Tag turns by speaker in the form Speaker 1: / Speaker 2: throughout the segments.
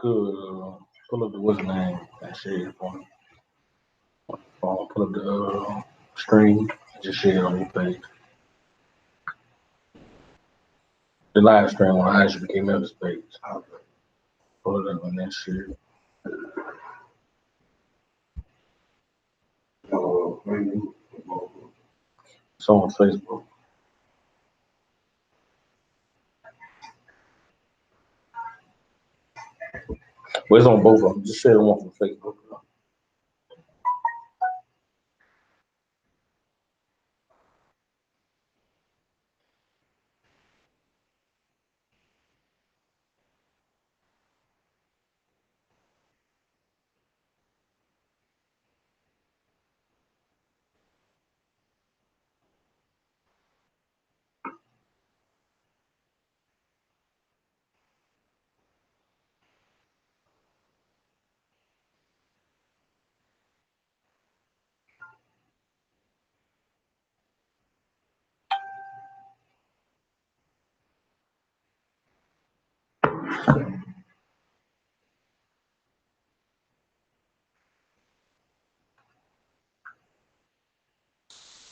Speaker 1: could pull up the what's name and share it for me. Pull up the screen and just share it on your page. The live stream on the ISUPK Memphis page. Pull it up and then share it. It's on Facebook. Well, it's on both of them. Just share the one from Facebook.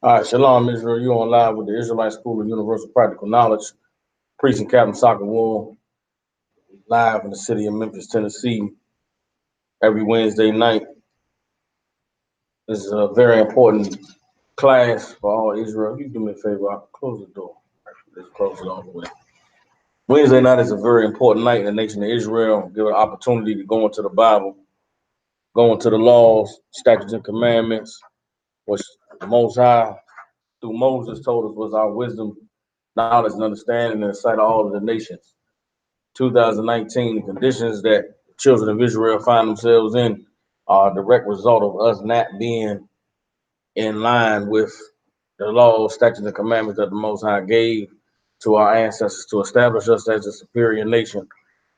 Speaker 1: All right, Shalom Israel. You on live with the Israelite School of Universal Practical Knowledge, Priest and Captain Soccer Wool, live in the city of Memphis, Tennessee, every Wednesday night. This is a very important class for all Israel. You do me a favor, I'll close the door. Let's close it all the way. Wednesday night is a very important night in the nation of Israel. Give an opportunity to go into the Bible, go into the laws, statutes, and commandments, which the Most High, through Moses, told us was our wisdom, knowledge, and understanding in the sight of all of the nations. 2019, the conditions that the children of Israel find themselves in are a direct result of us not being in line with the laws, statutes, and commandments that the Most High gave to our ancestors to establish us as a superior nation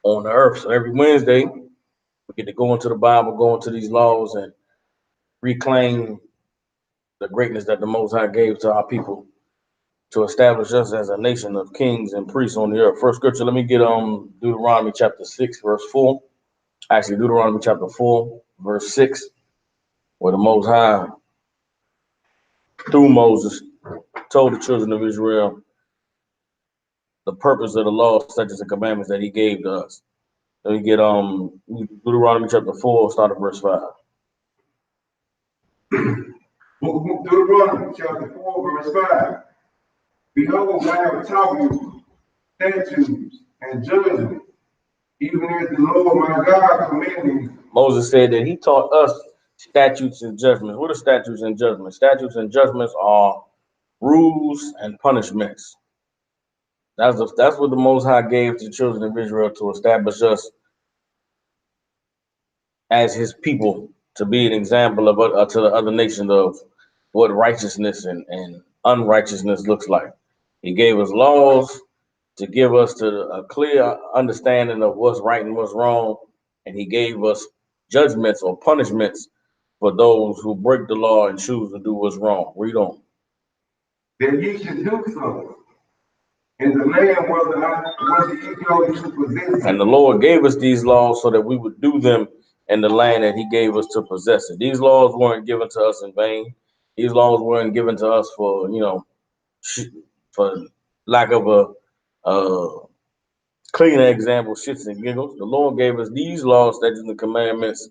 Speaker 1: on the earth. So every Wednesday, we get to go into the Bible, go into these laws, and reclaim the greatness that the Most High gave to our people to establish us as a nation of kings and priests on the earth. First scripture, let me get Deuteronomy chapter 6, verse 4. Actually, Deuteronomy chapter 4, verse 6, where the Most High, through Moses, told the children of Israel the purpose of the law, statutes, and commandments that he gave to us. Let me get Deuteronomy chapter 4, start at verse 5.
Speaker 2: Deuteronomy chapter 4, verse 5. Behold, I have taught you statutes and judgments, even as the Lord my God commanded me.
Speaker 1: Moses said that he taught us statutes and judgments. What are statutes and judgments? Statutes and judgments are rules and punishments. That's what the Most High gave to the children of Israel to establish us as his people, to be an example of to the other nations of what righteousness and unrighteousness looks like. He gave us laws to give us a clear understanding of what's right and what's wrong, and he gave us judgments or punishments for those who break the law and choose to do what's wrong. Read on.
Speaker 2: That ye should do so in the land whether ye go to possess.
Speaker 1: And the Lord gave us these laws so that we would do them in the land that he gave us to possess it. These laws weren't given to us in vain. These laws weren't given to us for, for lack of a cleaner example, shits and giggles. The Lord gave us these laws, statutes, and commandments,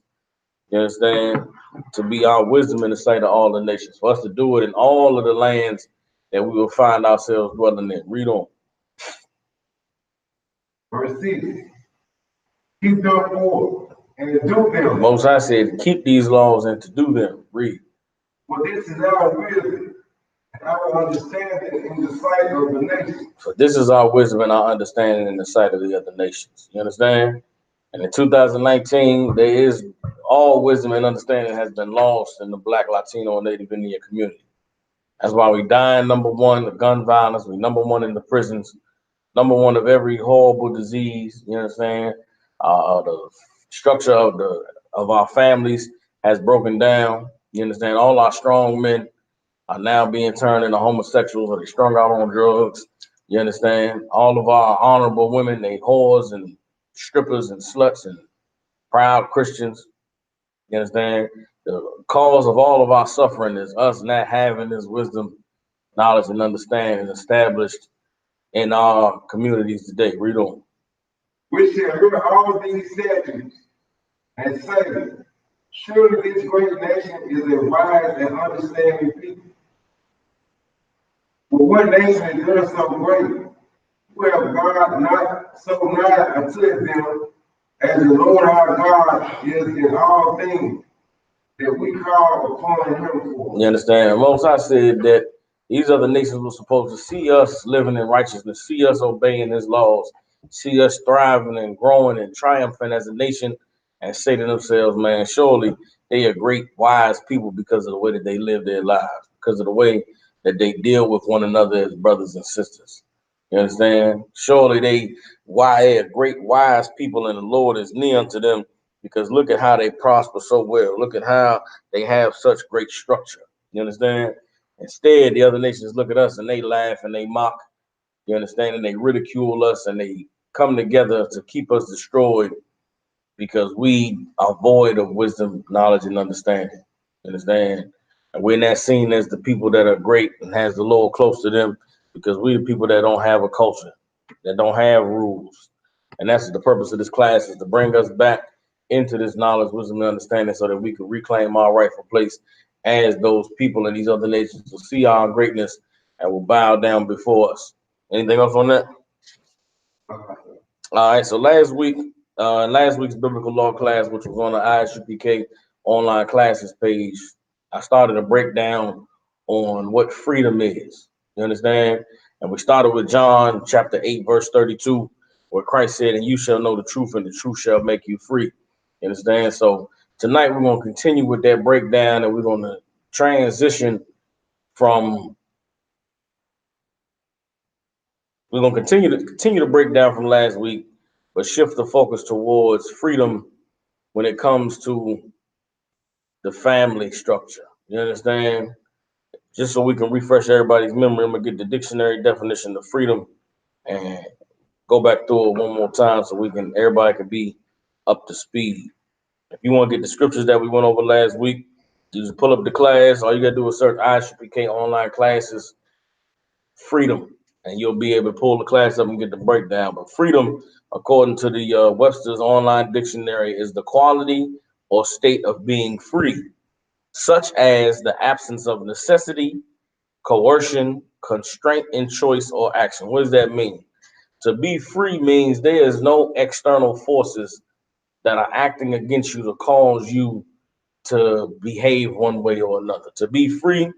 Speaker 1: you understand, to be our wisdom in the sight of all the nations, for us to do it in all of the lands that we will find ourselves dwelling in. Read on.
Speaker 2: Verse 6. Keep them forth and to do them.
Speaker 1: Most High said, keep these laws and to do them. Read.
Speaker 2: For this is our wisdom and our understanding in the sight of the nations.
Speaker 1: For this is our wisdom and our understanding in the sight of the other nations. You understand? And in 2019, there is all wisdom and understanding has been lost in the Black, Latino, and Native Indian community. That's why we dying number one, the gun violence. We number one in the prisons, number one of every horrible disease. You understand? The structure of our families has broken down. You understand? All our strong men are now being turned into homosexuals, or they strung out on drugs. You understand? All of our honorable women, they whores and strippers and sluts and proud Christians. You understand? The cause of all of our suffering is us not having this wisdom, knowledge, and understanding established in our communities today. Read on.
Speaker 2: We shall hear all these statutes and say, surely this great nation is a wise and understanding people. But what nation is there so great? Who have God not so nigh unto them as the Lord our God is in all things that we call upon him for.
Speaker 1: You understand? Most I said that these other nations were supposed to see us living in righteousness, see us obeying his laws, see us thriving and growing and triumphing as a nation, and say to themselves, man, surely they are great, wise people because of the way that they live their lives, because of the way that they deal with one another as brothers and sisters. You understand? Surely they are great, wise people, and the Lord is near unto them because look at how they prosper so well. Look at how they have such great structure. You understand? Instead, the other nations look at us and they laugh and they mock. You understand? And they ridicule us and they come together to keep us destroyed because we are void of wisdom, knowledge, and understanding. You understand? And we're not seen as the people that are great and has the Lord close to them because we're the people that don't have a culture, that don't have rules. And that's the purpose of this class is to bring us back into this knowledge, wisdom, and understanding so that we can reclaim our rightful place as those people in these other nations will see our greatness and will bow down before us. Anything else on that? All right, so last week's biblical law class, which was on the ISUPK online classes page, I started a breakdown on what freedom is. You understand? And we started with John chapter 8, verse 32, where Christ said, and you shall know the truth, and the truth shall make you free. You understand? So tonight we're going to continue with that breakdown, and we're going to transition from we're going to continue to break down from last week, but shift the focus towards freedom when it comes to the family structure. You understand? Just so we can refresh everybody's memory, I'm gonna get the dictionary definition of freedom and go back through it one more time so everybody can be up to speed. If you want to get the scriptures that we went over last week, you just pull up the class. All you gotta do is search ISUPK online classes freedom, and you'll be able to pull the class up and get the breakdown. But freedom, according to the Webster's online dictionary, is the quality or state of being free, such as the absence of necessity, coercion, constraint in choice or action. What does that mean? To be free means there is no external forces that are acting against you to cause you to behave one way or another. To be free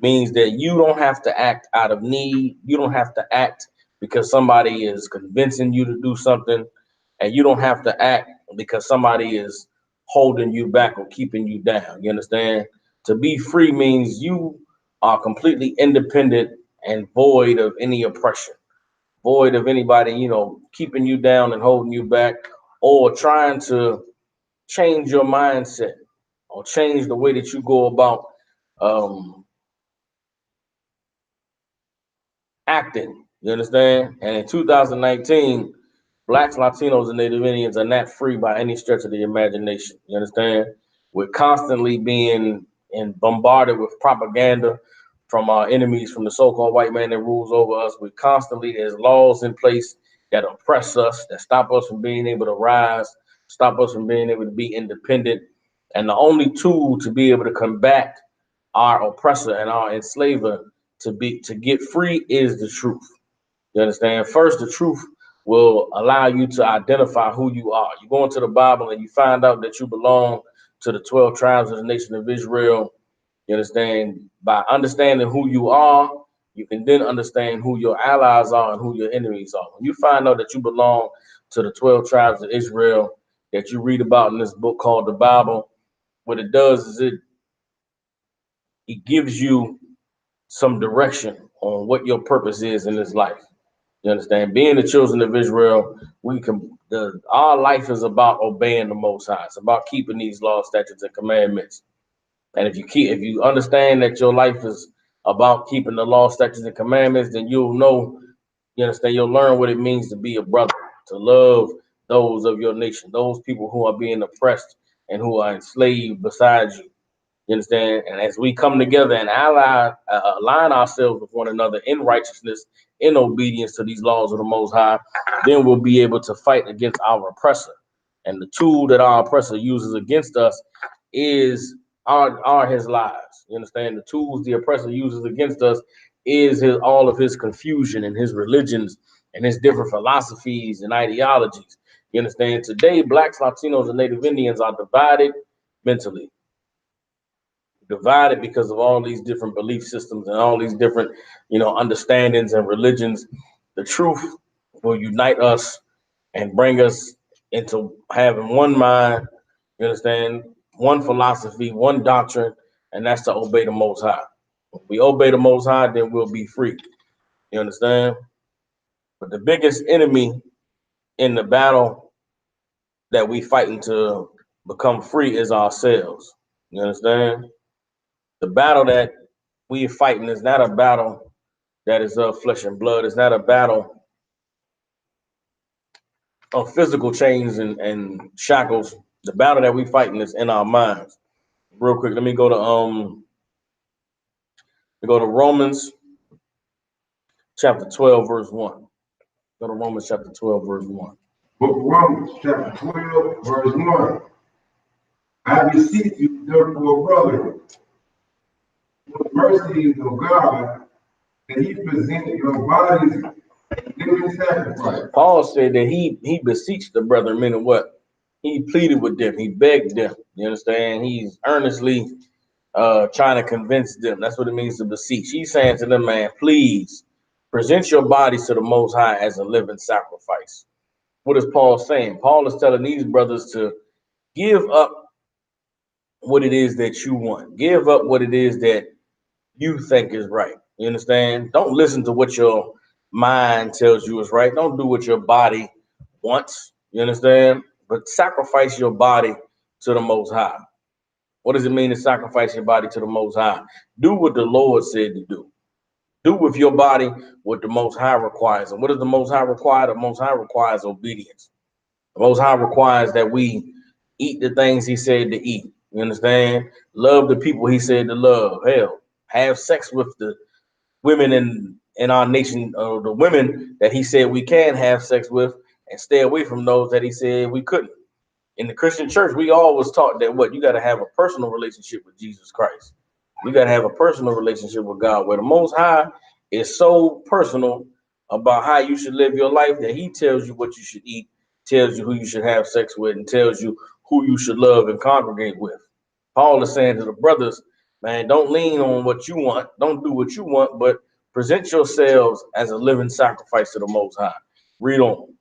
Speaker 1: means that you don't have to act out of need. You don't have to act because somebody is convincing you to do something, and you don't have to act because somebody is holding you back or keeping you down. You understand? To be free means you are completely independent and void of any oppression, void of anybody, keeping you down and holding you back or trying to change your mindset or change the way that you go about acting. You understand? And in 2019, Blacks, Latinos, and Native Indians are not free by any stretch of the imagination. You understand? We're constantly being bombarded with propaganda from our enemies, from the so-called white man that rules over us. There's laws in place that oppress us, that stop us from being able to rise, stop us from being able to be independent. And the only tool to be able to combat our oppressor and our enslaver to get free is the truth. You understand? First, the truth will allow you to identify who you are. You go into the Bible and you find out that you belong to the 12 tribes of the nation of Israel. You understand? By understanding who you are, you can then understand who your allies are and who your enemies are. When you find out that you belong to the 12 tribes of Israel that you read about in this book called the Bible, what it does is it gives you some direction on what your purpose is in this life. You understand? Being the children of Israel, our life is about obeying the Most High. It's about keeping these laws, statutes, and commandments. And if you understand that your life is about keeping the law, statutes, and commandments, then you'll know. You understand? You'll learn what it means to be a brother, to love those of your nation, those people who are being oppressed and who are enslaved beside you. You understand? And as we come together and align ourselves with one another in righteousness, in obedience to these laws of the Most High, then we'll be able to fight against our oppressor. And the tool that our oppressor uses against us is are his lies. You understand? The tools the oppressor uses against us is all of his confusion and his religions and his different philosophies and ideologies. You understand? Today, blacks, Latinos, and Native Indians are divided mentally, divided because of all these different belief systems and all these different, understandings and religions. The truth will unite us and bring us into having one mind, you understand, one philosophy, one doctrine, and that's to obey the Most High. If we obey the Most High, then we'll be free. You understand? But the biggest enemy in the battle that we fighting to become free is ourselves. You understand? The battle that we are fighting is not a battle that is of flesh and blood. It's not a battle of physical chains and shackles. The battle that we fighting is in our minds. Real quick, let me go to Romans chapter 12, verse 1. Go to Romans chapter 12, verse 1.
Speaker 2: Book of Romans, chapter 12, verse 1. I beseech you, therefore, brethren, for the mercies of God, that he present your bodies a living sacrifice.
Speaker 1: Paul said that he beseeched the brethren, meaning what? He pleaded with them. He begged them. You understand? He's earnestly trying to convince them. That's what it means to beseech. He's saying to them, man, please present your bodies to the Most High as a living sacrifice. What is Paul saying? Paul is telling these brothers to give up what it is that you want. Give up what it is that you think is right. You understand? Don't listen to what your mind tells you is right. Don't do what your body wants. You understand? But sacrifice your body to the Most High. What does it mean to sacrifice your body to the Most High? Do what the Lord said to do. Do with your body what the Most High requires. And what does the Most High require? The Most High requires obedience. The Most High requires that we eat the things He said to eat. You understand? Love the people He said to love. Hell, have sex with the women in our nation, or the women that He said we can have sex with, and stay away from those that He said we couldn't. In the Christian church, we always taught that what you got to have a personal relationship with Jesus Christ. You got to have a personal relationship with God, where the Most High is so personal about how you should live your life that He tells you what you should eat, tells you who you should have sex with, and tells you who you should love and congregate with. Paul is saying to the brothers, man, don't lean on what you want, don't do what you want, but present yourselves as a living sacrifice to the Most High. Read on.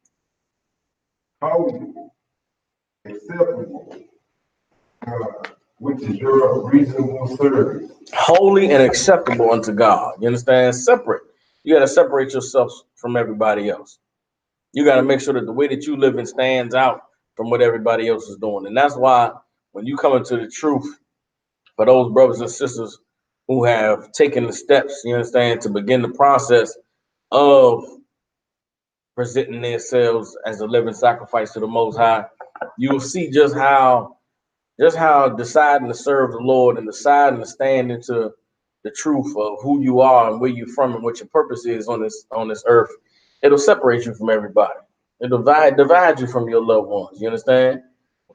Speaker 2: Holy, acceptable, which is your reasonable service.
Speaker 1: Holy and acceptable unto God. You understand? Separate. You got to separate yourself from everybody else. You got to make sure that the way that you live in stands out from what everybody else is doing. And that's why when you come into the truth, for those brothers and sisters who have taken the steps, you understand, to begin the process of presenting themselves as a living sacrifice to the Most High, you will see just how deciding to serve the Lord and deciding to stand into the truth of who you are and where you're from and what your purpose is on this earth, it'll separate you from everybody. It'll divide you from your loved ones. You understand?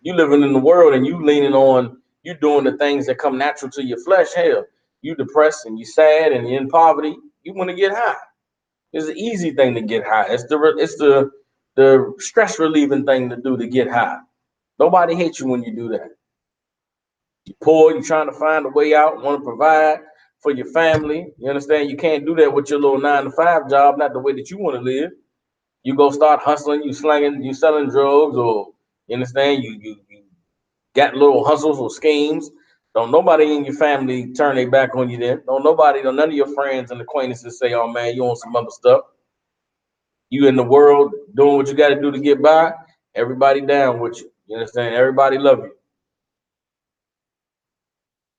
Speaker 1: You living in the world and you leaning on you doing the things that come natural to your flesh. Hell, you depressed and you sad and you're in poverty. You want to get high. It's an easy thing to get high. It's the stress relieving thing to do to get high. Nobody hates you when you do that. You're poor, you're trying to find a way out, want to provide for your family. You understand? You can't do that with your little 9 to 5 job, not the way that you want to live. You go start hustling, you slanging, you selling drugs, or you understand, you got little hustles or schemes. Don't nobody in your family turn their back on you then. None of your friends and acquaintances say, oh man, you on some other stuff. You in the world doing what you got to do to get by. Everybody down with you. You understand? Everybody love you.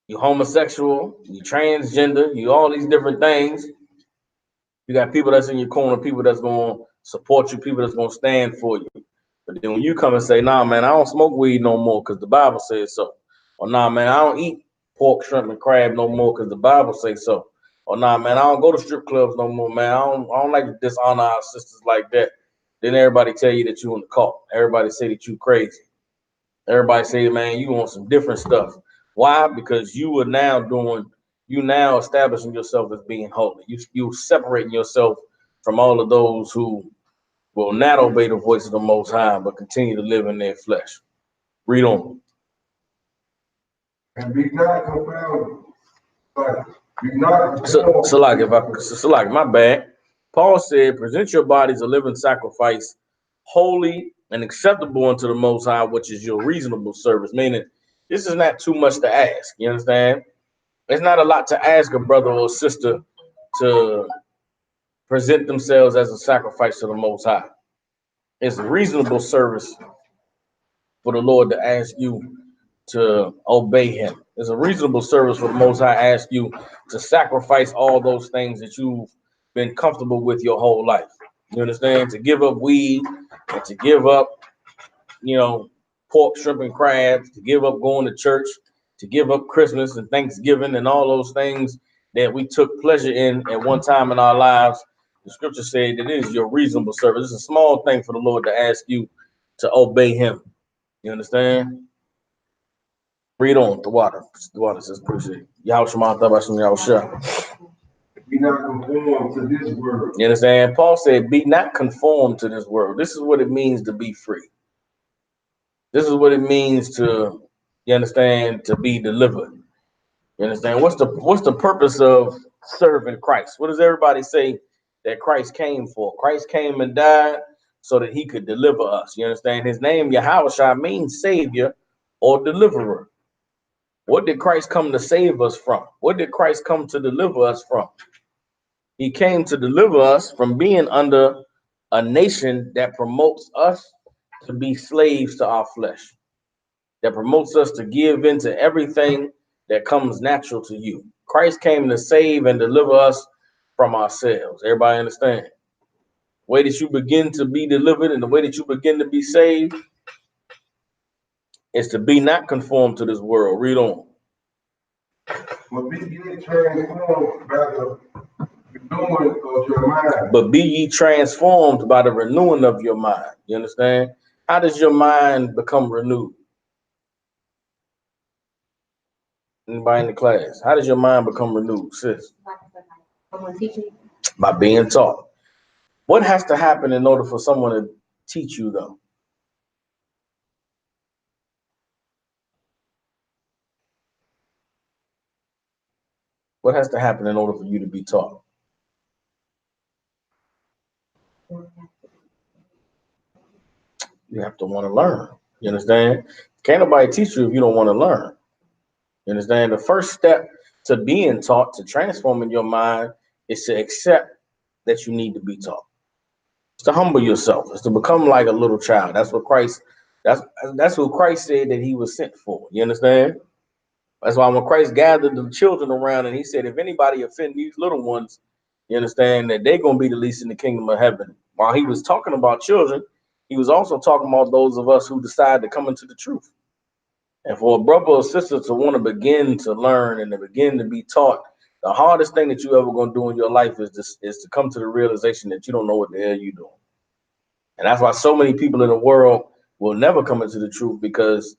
Speaker 1: You homosexual, you transgender, you all these different things. You got people that's in your corner, people that's going to support you, people that's going to stand for you. But then when you come and say, nah, man, I don't smoke weed no more because the Bible says so. Or nah, man, I don't eat pork, shrimp, and crab no more because the Bible says so. Or nah, man, I don't go to strip clubs no more, man. I don't like to dishonor our sisters like that. Then everybody tell you that you in the cult. Everybody say that you crazy. Everybody say, man, you want some different stuff. Why? Because you now establishing yourself as being holy. You separating yourself from all of those who will not obey the voice of the Most High, but continue to live in their flesh. Read on.
Speaker 2: And be not confounded. Like, be not
Speaker 1: So,
Speaker 2: conformed.
Speaker 1: so like if I, so like my bad. Paul said, present your bodies a living sacrifice, holy and acceptable unto the Most High, which is your reasonable service. Meaning, this is not too much to ask. You understand? It's not a lot to ask a brother or sister to present themselves as a sacrifice to the Most High. It's a reasonable service for the Lord to ask you to obey Him. It's a reasonable service for the Most High ask you to sacrifice all those things that you've been comfortable with your whole life. You understand? To give up weed and to give up, pork, shrimp, and crabs, to give up going to church, to give up Christmas and Thanksgiving and all those things that we took pleasure in at one time in our lives. The scripture said that it is your reasonable service. It's a small thing for the Lord to ask you to obey Him. You understand? Read on the water. The water says, appreciate it. Y'all Shema Tabashim Yahusha.
Speaker 2: Be not conformed to this world.
Speaker 1: You understand? Paul said, be not conformed to this world. This is what it means to be free. This is what it means to, you understand, to be delivered. You understand? What's the purpose of serving Christ? What does everybody say that Christ came for? Christ came and died so that He could deliver us. You understand? His name, Yahushua, means Savior or Deliverer. What did Christ come to save us from? What did Christ come to deliver us from? He came to deliver us from being under a nation that promotes us to be slaves to our flesh, that promotes us to give into everything that comes natural to you. Christ came to save and deliver us from ourselves. Everybody understand? The way that you begin to be delivered and the way that you begin to be saved is to be not conformed to this world. Read on.
Speaker 2: But be ye transformed by the renewing of your mind.
Speaker 1: But be ye transformed by the renewing of your mind. You understand? How does your mind become renewed? Anybody in the class? How does your mind become renewed, sis? By being taught. What has to happen in order for someone to teach you, though? What has to happen in order for you to be taught? You have to want to learn. You understand? Can't nobody teach you if you don't want to learn. You understand? The first step to being taught, to transforming your mind, is to accept that you need to be taught. It's to humble yourself. It's to become like a little child. That's what Christ. That's what Christ said that He was sent for. You understand? That's why when Christ gathered the children around and He said, if anybody offend these little ones, you understand that they're going to be the least in the kingdom of heaven. While He was talking about children, He was also talking about those of us who decide to come into the truth. And for a brother or sister to want to begin to learn and to begin to be taught, the hardest thing that you ever going to do in your life is to come to the realization that you don't know what the hell you're doing. And that's why so many people in the world will never come into the truth, because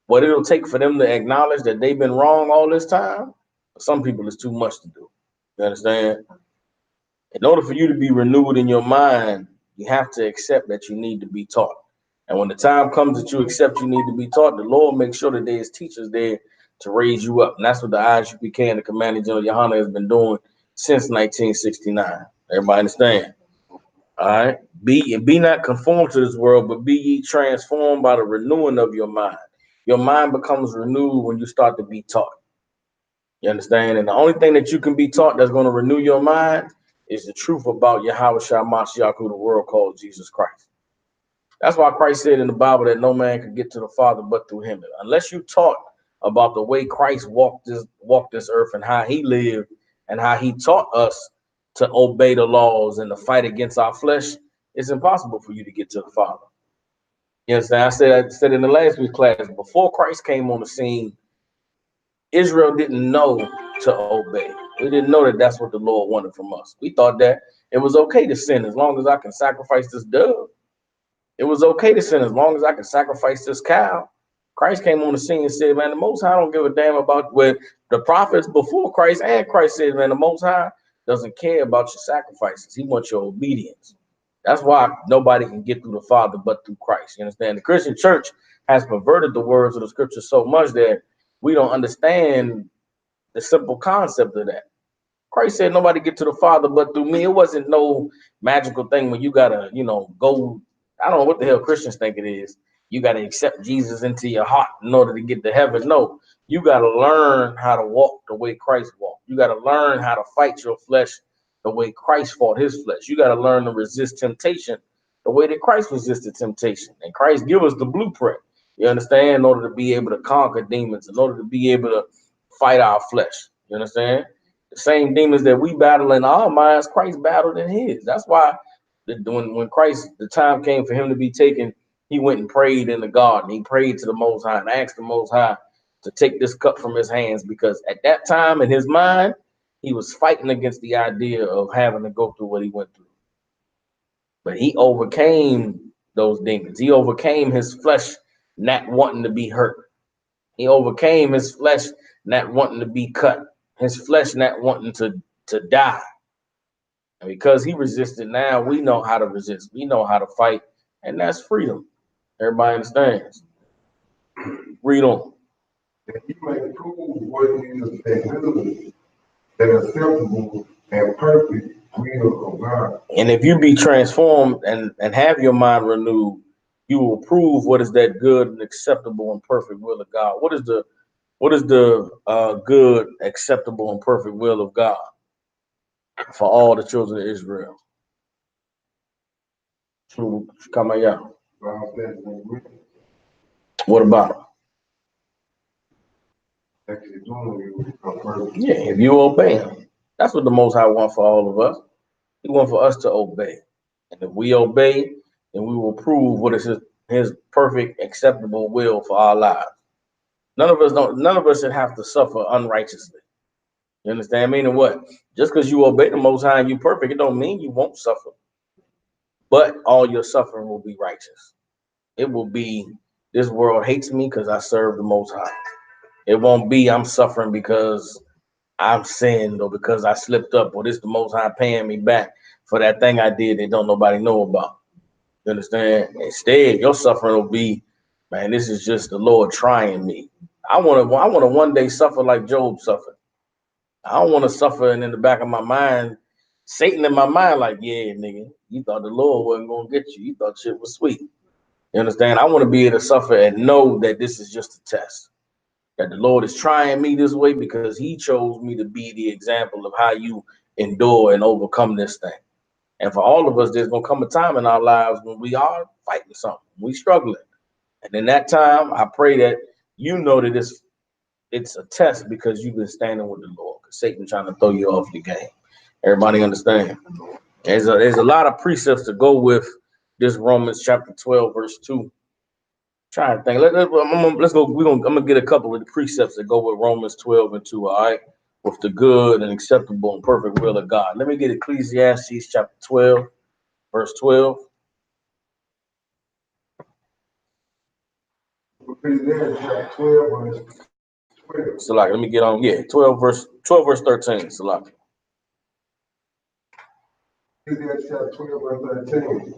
Speaker 1: what it'll take for them to acknowledge that they've been wrong all this time, for some people it's too much to do. You understand? In order for you to be renewed in your mind, you have to accept that you need to be taught. And when the time comes that you accept you need to be taught, the Lord makes sure that there's teachers there to raise you up. And that's what the ISUPK and the Commanding General Yohana has been doing since 1969. Everybody understand? All right. Be not conformed to this world, but be ye transformed by the renewing of your mind. Your mind becomes renewed when you start to be taught. You understand? And the only thing that you can be taught that's going to renew your mind is the truth about Yahushua Mashiach, who the world calls Jesus Christ. That's why Christ said in the Bible that no man can get to the Father but through Him. Unless you taught about the way Christ walked this earth and how He lived and how He taught us to obey the laws and to fight against our flesh, it's impossible for you to get to the Father. Yes, I said in the last week's class, before Christ came on the scene, Israel didn't know to obey. We didn't know that that's what the Lord wanted from us. We thought that it was okay to sin as long as I can sacrifice this dove. It was okay to sin as long as I can sacrifice this cow. Christ came on the scene and said, man, the Most High don't give a damn about what the prophets before Christ and Christ said, man, the Most High doesn't care about your sacrifices. He wants your obedience. That's why nobody can get through the Father but through Christ. You understand? The Christian church has perverted the words of the scripture so much that we don't understand the simple concept of that. Christ said nobody get to the Father but through me. It wasn't no magical thing when you gotta, go. I don't know what the hell Christians think it is. You gotta accept Jesus into your heart in order to get to heaven. No, you gotta learn how to walk the way Christ walked. You gotta learn how to fight your flesh the way Christ fought his flesh. You gotta learn to resist temptation the way that Christ resisted temptation. And Christ give us the blueprint. You understand? In order to be able to conquer demons, in order to be able to fight our flesh. You understand? The same demons that we battle in our minds, Christ battled in his. That's why when Christ, the time came for him to be taken, he went and prayed in the garden. He prayed to the Most High and asked the Most High to take this cup from his hands, because at that time in his mind, he was fighting against the idea of having to go through what he went through. But he overcame those demons. He overcame his flesh not wanting to be hurt. He overcame his flesh not wanting to be cut. His flesh not wanting to die. And because he resisted, now we know how to resist. We know how to fight, and that's freedom. Everybody understands. Read on.
Speaker 2: That he may prove what is that good, that acceptable and perfect will of God.
Speaker 1: And if you be transformed and have your mind renewed, you will prove what is that good and acceptable and perfect will of God. What is the good, acceptable, and perfect will of God for all the children of Israel? Come on, what about
Speaker 2: it?
Speaker 1: Yeah, if you obey him. That's what the Most High wants for all of us. He wants for us to obey. And if we obey, then we will prove what is his perfect, acceptable will for our lives. None of us should have to suffer unrighteously. You understand? Meaning what? Just because you obey the Most High and you perfect, it don't mean you won't suffer. But all your suffering will be righteous. It will be, this world hates me because I serve the Most High. It won't be I'm suffering because I've sinned or because I slipped up or this the Most High paying me back for that thing I did that don't nobody know about. You understand? Instead, your suffering will be, man, this is just the Lord trying me. I want to one day suffer like Job suffered. I don't want to suffer, and in the back of my mind, Satan in my mind, like, yeah, nigga, you thought the Lord wasn't gonna get you. You thought shit was sweet. You understand? I want to be able to suffer and know that this is just a test. That the Lord is trying me this way because he chose me to be the example of how you endure and overcome this thing. And for all of us, there's gonna come a time in our lives when we are fighting something, we struggling. And in that time, I pray that you know that it's a test because you've been standing with the Lord. Because Satan trying to throw you off your game. Everybody understand? There's a lot of precepts to go with this Romans chapter 12, verse 2. Trying to think. Let's go. I'm gonna get a couple of the precepts that go with Romans 12 and 2. All right, with the good and acceptable and perfect will of God. Let me get Ecclesiastes chapter 12, verse 12.
Speaker 2: Ecclesiastes 12, verse 12.
Speaker 1: So like, let me get on. Yeah, 12 verse 13. So like,
Speaker 2: Ecclesiastes 12, verse 13.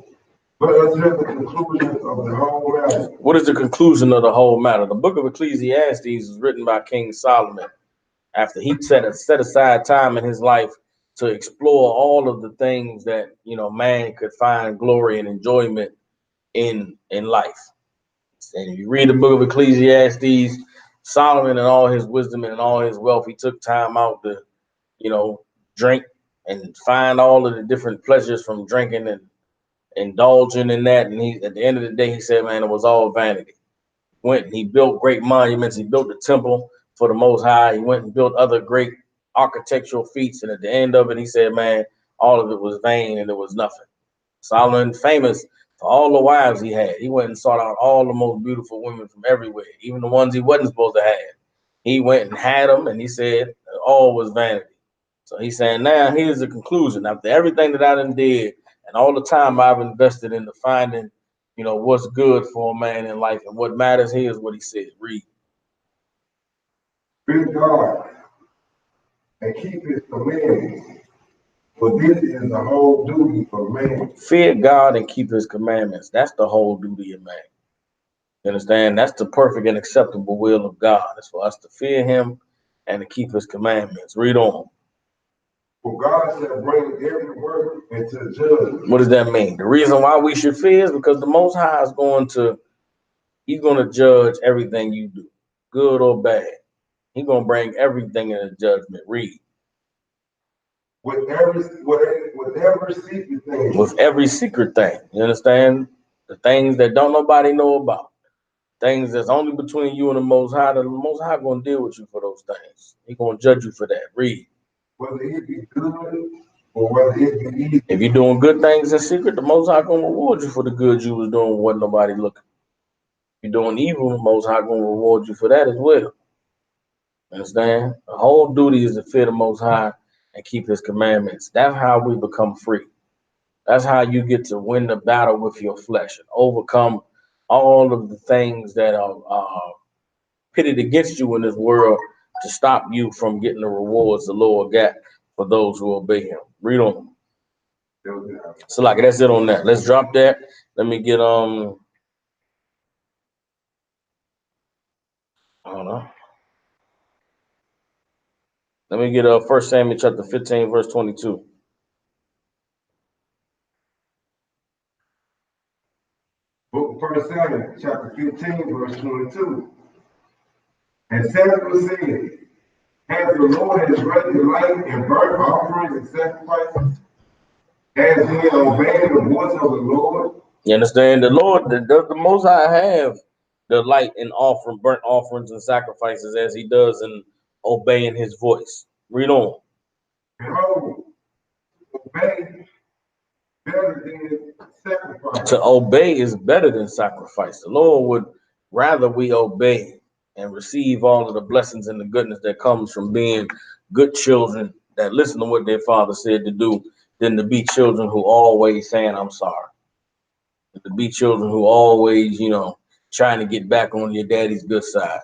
Speaker 2: Let us hear the conclusion of the whole matter.
Speaker 1: what is the conclusion of the whole matter? The book of Ecclesiastes is written by King Solomon after he set aside time in his life to explore all of the things that man could find glory and enjoyment in life. And if you read the book of Ecclesiastes, Solomon and all his wisdom and all his wealth, he took time out to, drink and find all of the different pleasures from drinking and indulging in that. And he, at the end of the day, he said, man, it was all vanity. Went and he built great monuments. He built the temple for the Most High. He went and built other great architectural feats. And at the end of it, he said, man, all of it was vain and it was nothing. Solomon famous for all the wives he had. He went and sought out all the most beautiful women from everywhere, even the ones he wasn't supposed to have. He went and had them, and he said all was vanity. So he's saying now here's the conclusion. After everything that I done did and all the time I've invested into finding, what's good for a man in life and what matters, here's what he said. Read.
Speaker 2: Fear God and keep his commandments, for this is the whole duty of man.
Speaker 1: Fear God and keep his commandments. That's the whole duty of man. You understand? That's the perfect and acceptable will of God. It's for us to fear him and to keep his commandments. Read on.
Speaker 2: For God shall bring every work into judgment.
Speaker 1: What does that mean? The reason why we should fear is because the Most High is he's going to judge everything you do, good or bad. He's going to bring everything into judgment. Read.
Speaker 2: With every secret thing.
Speaker 1: With every secret thing. You understand? The things that don't nobody know about. Things that's only between you and the Most High. The Most High going to deal with you for those things. He's going to judge you for that. Read.
Speaker 2: Whether it be good or whether it be evil.
Speaker 1: If you're doing good things in secret, the Most High going to reward you for the good you was doing when nobody looking. If you're doing evil, the Most High going to reward you for that as well. Understand? The whole duty is to fear the Most High and keep his commandments. That's how we become free. That's how you get to win the battle with your flesh and overcome all of the things that are pitted against you in this world to stop you from getting the rewards the Lord got for those who obey him. Read on. So like that's it on that. Let's drop that. Let me get I don't know. Let me get 1 Samuel chapter 15, verse 22.
Speaker 2: Book of 1 Samuel chapter 15, verse 22. And Samuel said, has the Lord his great delight in burnt offerings and sacrifices, as he obeyed the voice of the Lord?
Speaker 1: You understand? The Lord, the Most High have delight in offering burnt offerings and sacrifices as he does in obeying his voice. Read on.
Speaker 2: Behold, obey better than sacrifice.
Speaker 1: To obey is better than sacrifice. The Lord would rather we obey and receive all of the blessings and the goodness that comes from being good children that listen to what their father said to do than to be children who always saying, I'm sorry. To be children who always, trying to get back on your daddy's good side.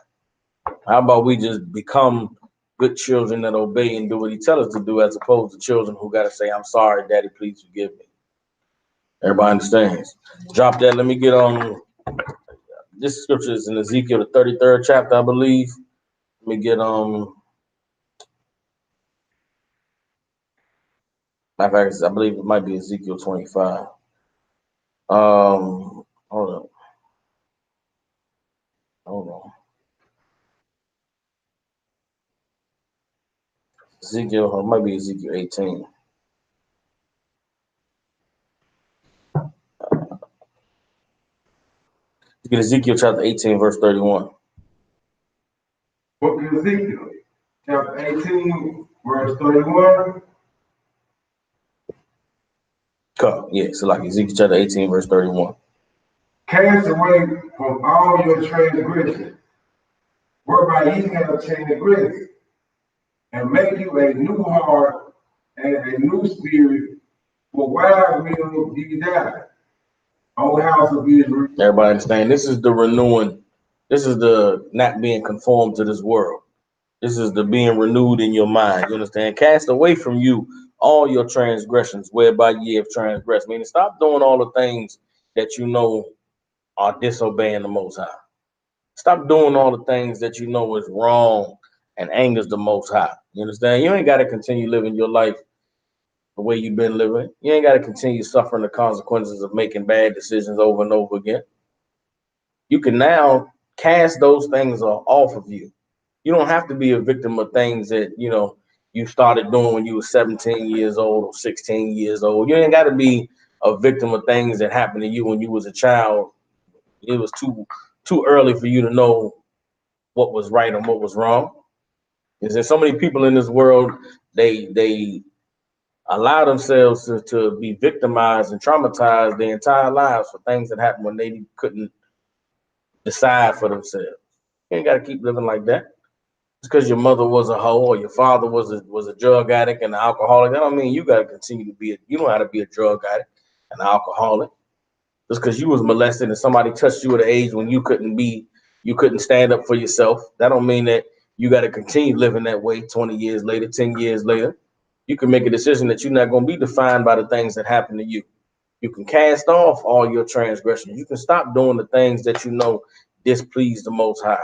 Speaker 1: How about we just become good children that obey and do what he tells us to do, as opposed to children who got to say, I'm sorry, daddy, please forgive me. Everybody understands. Drop that. Let me get this scripture is in Ezekiel, the 33rd chapter, I believe. Let me get matter of fact, I believe it might be Ezekiel 25. Hold on. Ezekiel, it might be Ezekiel 18. You get Ezekiel chapter 18, verse 31.
Speaker 2: Book of Ezekiel chapter 18, verse 31.
Speaker 1: Yeah, so like Ezekiel chapter 18, verse 31.
Speaker 2: Cast away from all your transgressions, whereby ye have transgressed, and make you a new heart and a new spirit, for why will ye die, O house of Israel?
Speaker 1: Everybody understand? This is the renewing. This is the not being conformed to this world. This is the being renewed in your mind. You understand? Cast away from you all your transgressions, whereby ye have transgressed. Meaning, stop doing all the things that you know are disobeying the Most High. Stop doing all the things that you know is wrong and angers the Most High. You understand? You ain't got to continue living your life the way you've been living. You ain't got to continue suffering the consequences of making bad decisions over and over again. You can now cast those things off of you. You don't have to be a victim of things that, you started doing when you were 17 years old or 16 years old. You ain't got to be a victim of things that happened to you when you was a child. It was too early for you to know what was right and what was wrong. Is there so many people in this world, they allow themselves to be victimized and traumatized their entire lives for things that happened when they couldn't decide for themselves. You ain't got to keep living like that. Just because your mother was a hoe or your father was a drug addict and an alcoholic, that don't mean you got to continue to be you know how to be a drug addict and an alcoholic. Just because you was molested and somebody touched you at an age when you couldn't stand up for yourself, that don't mean that you got to continue living that way 20 years later, 10 years later. You can make a decision that you're not going to be defined by the things that happen to you. You can cast off all your transgressions. You can stop doing the things that you know displease the Most High.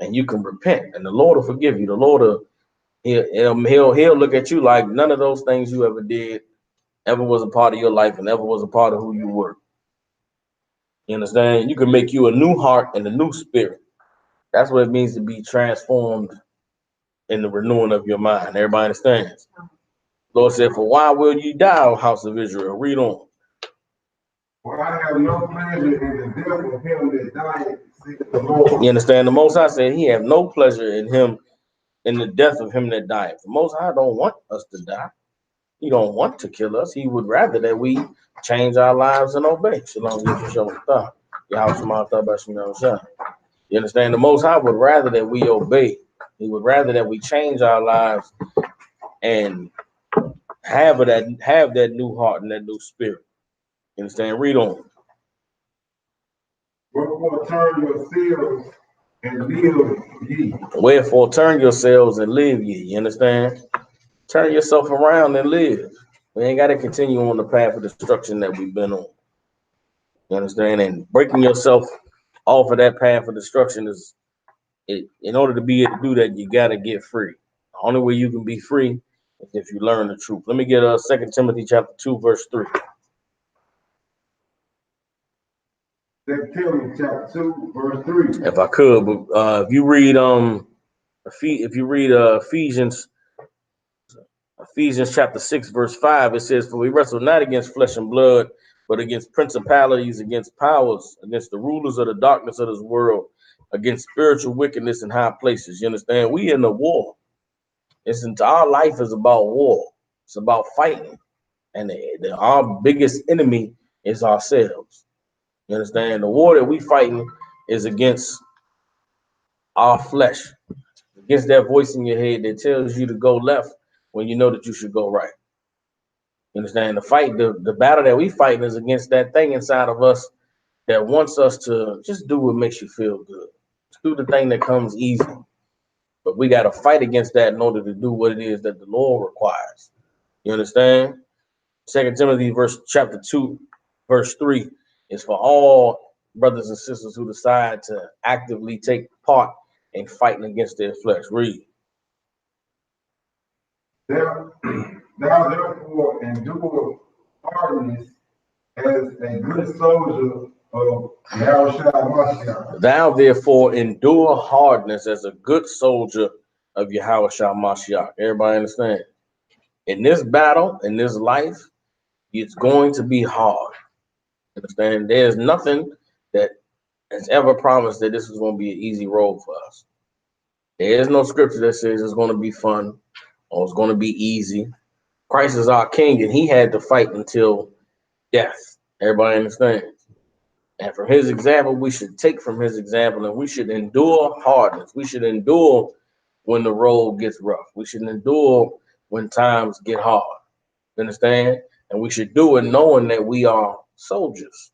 Speaker 1: And you can repent, and the Lord will forgive you. The Lord will he'll look at you like none of those things you ever did ever was a part of your life and ever was a part of who you were. You understand? You can make you a new heart and a new spirit. That's what it means to be transformed in the renewing of your mind. Everybody understands? Lord said, "For why will ye die, O house of Israel?" Read on.
Speaker 2: For I have no pleasure in the death of him that died, saith the Lord.
Speaker 1: You understand? The Most High said He have no pleasure in the death of him that died. The Most High don't want us to die. He don't want to kill us. He would rather that we change our lives and obey. Shalom, you understand? The Most High would rather that we obey. He would rather that we change our lives and have that new heart and that new spirit. You understand? Read on.
Speaker 2: Wherefore turn yourselves and live ye.
Speaker 1: Wherefore turn yourselves and live ye. You understand? Turn yourself around and live. We ain't got to continue on the path of destruction that we've been on. You understand? And breaking yourself off of that path of destruction is, in order to be able to do that, you got to get free. The only way you can be free is if you learn the truth. Let me get 2 Timothy chapter 2, verse 3.
Speaker 2: 2 Timothy chapter 2, verse 3.
Speaker 1: If I could, but if you read Ephesians chapter 6, verse 5, it says, "For we wrestle not against flesh and blood, but against principalities, against powers, against the rulers of the darkness of this world, against spiritual wickedness in high places." You understand? We in the war. Our life is about war. It's about fighting. And our biggest enemy is ourselves. You understand? The war that we fighting is against our flesh, against that voice in your head that tells you to go left when you know that you should go right. You understand? The battle that we fighting is against that thing inside of us that wants us to just do what makes you feel good. Just do the thing that comes easy. But we got to fight against that in order to do what it is that the Lord requires. You understand? 2 Timothy chapter 2, verse 3 is for all brothers and sisters who decide to actively take part in fighting against their flesh. Read.
Speaker 2: Thou therefore endure hardness as a good soldier of Yahushua.
Speaker 1: Thou therefore endure hardness as a good soldier of Yahushua Mashiach. Everybody understand? In this battle, in this life, it's going to be hard. Understand? There's nothing that has ever promised that this is going to be an easy road for us. There is no scripture that says it's going to be fun or it's going to be easy. Christ is our king, and he had to fight until death. Everybody understands? And from his example, we should take from his example, and we should endure hardness. We should endure when the road gets rough. We should endure when times get hard. You understand? And we should do it knowing that we are soldiers.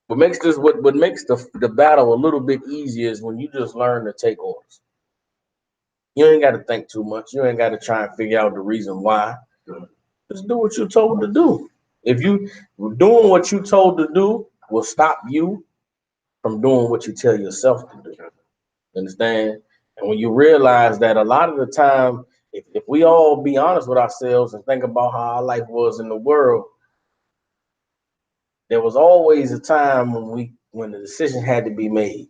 Speaker 1: What makes the battle a little bit easier is when you just learn to take orders. You ain't got to think too much. You ain't got to try and figure out the reason why. Just do what you're told to do. If you doing what you're told to do will stop you from doing what you tell yourself to do. Understand? And when you realize that a lot of the time, if we all be honest with ourselves and think about how our life was in the world, there was always a time when the decision had to be made.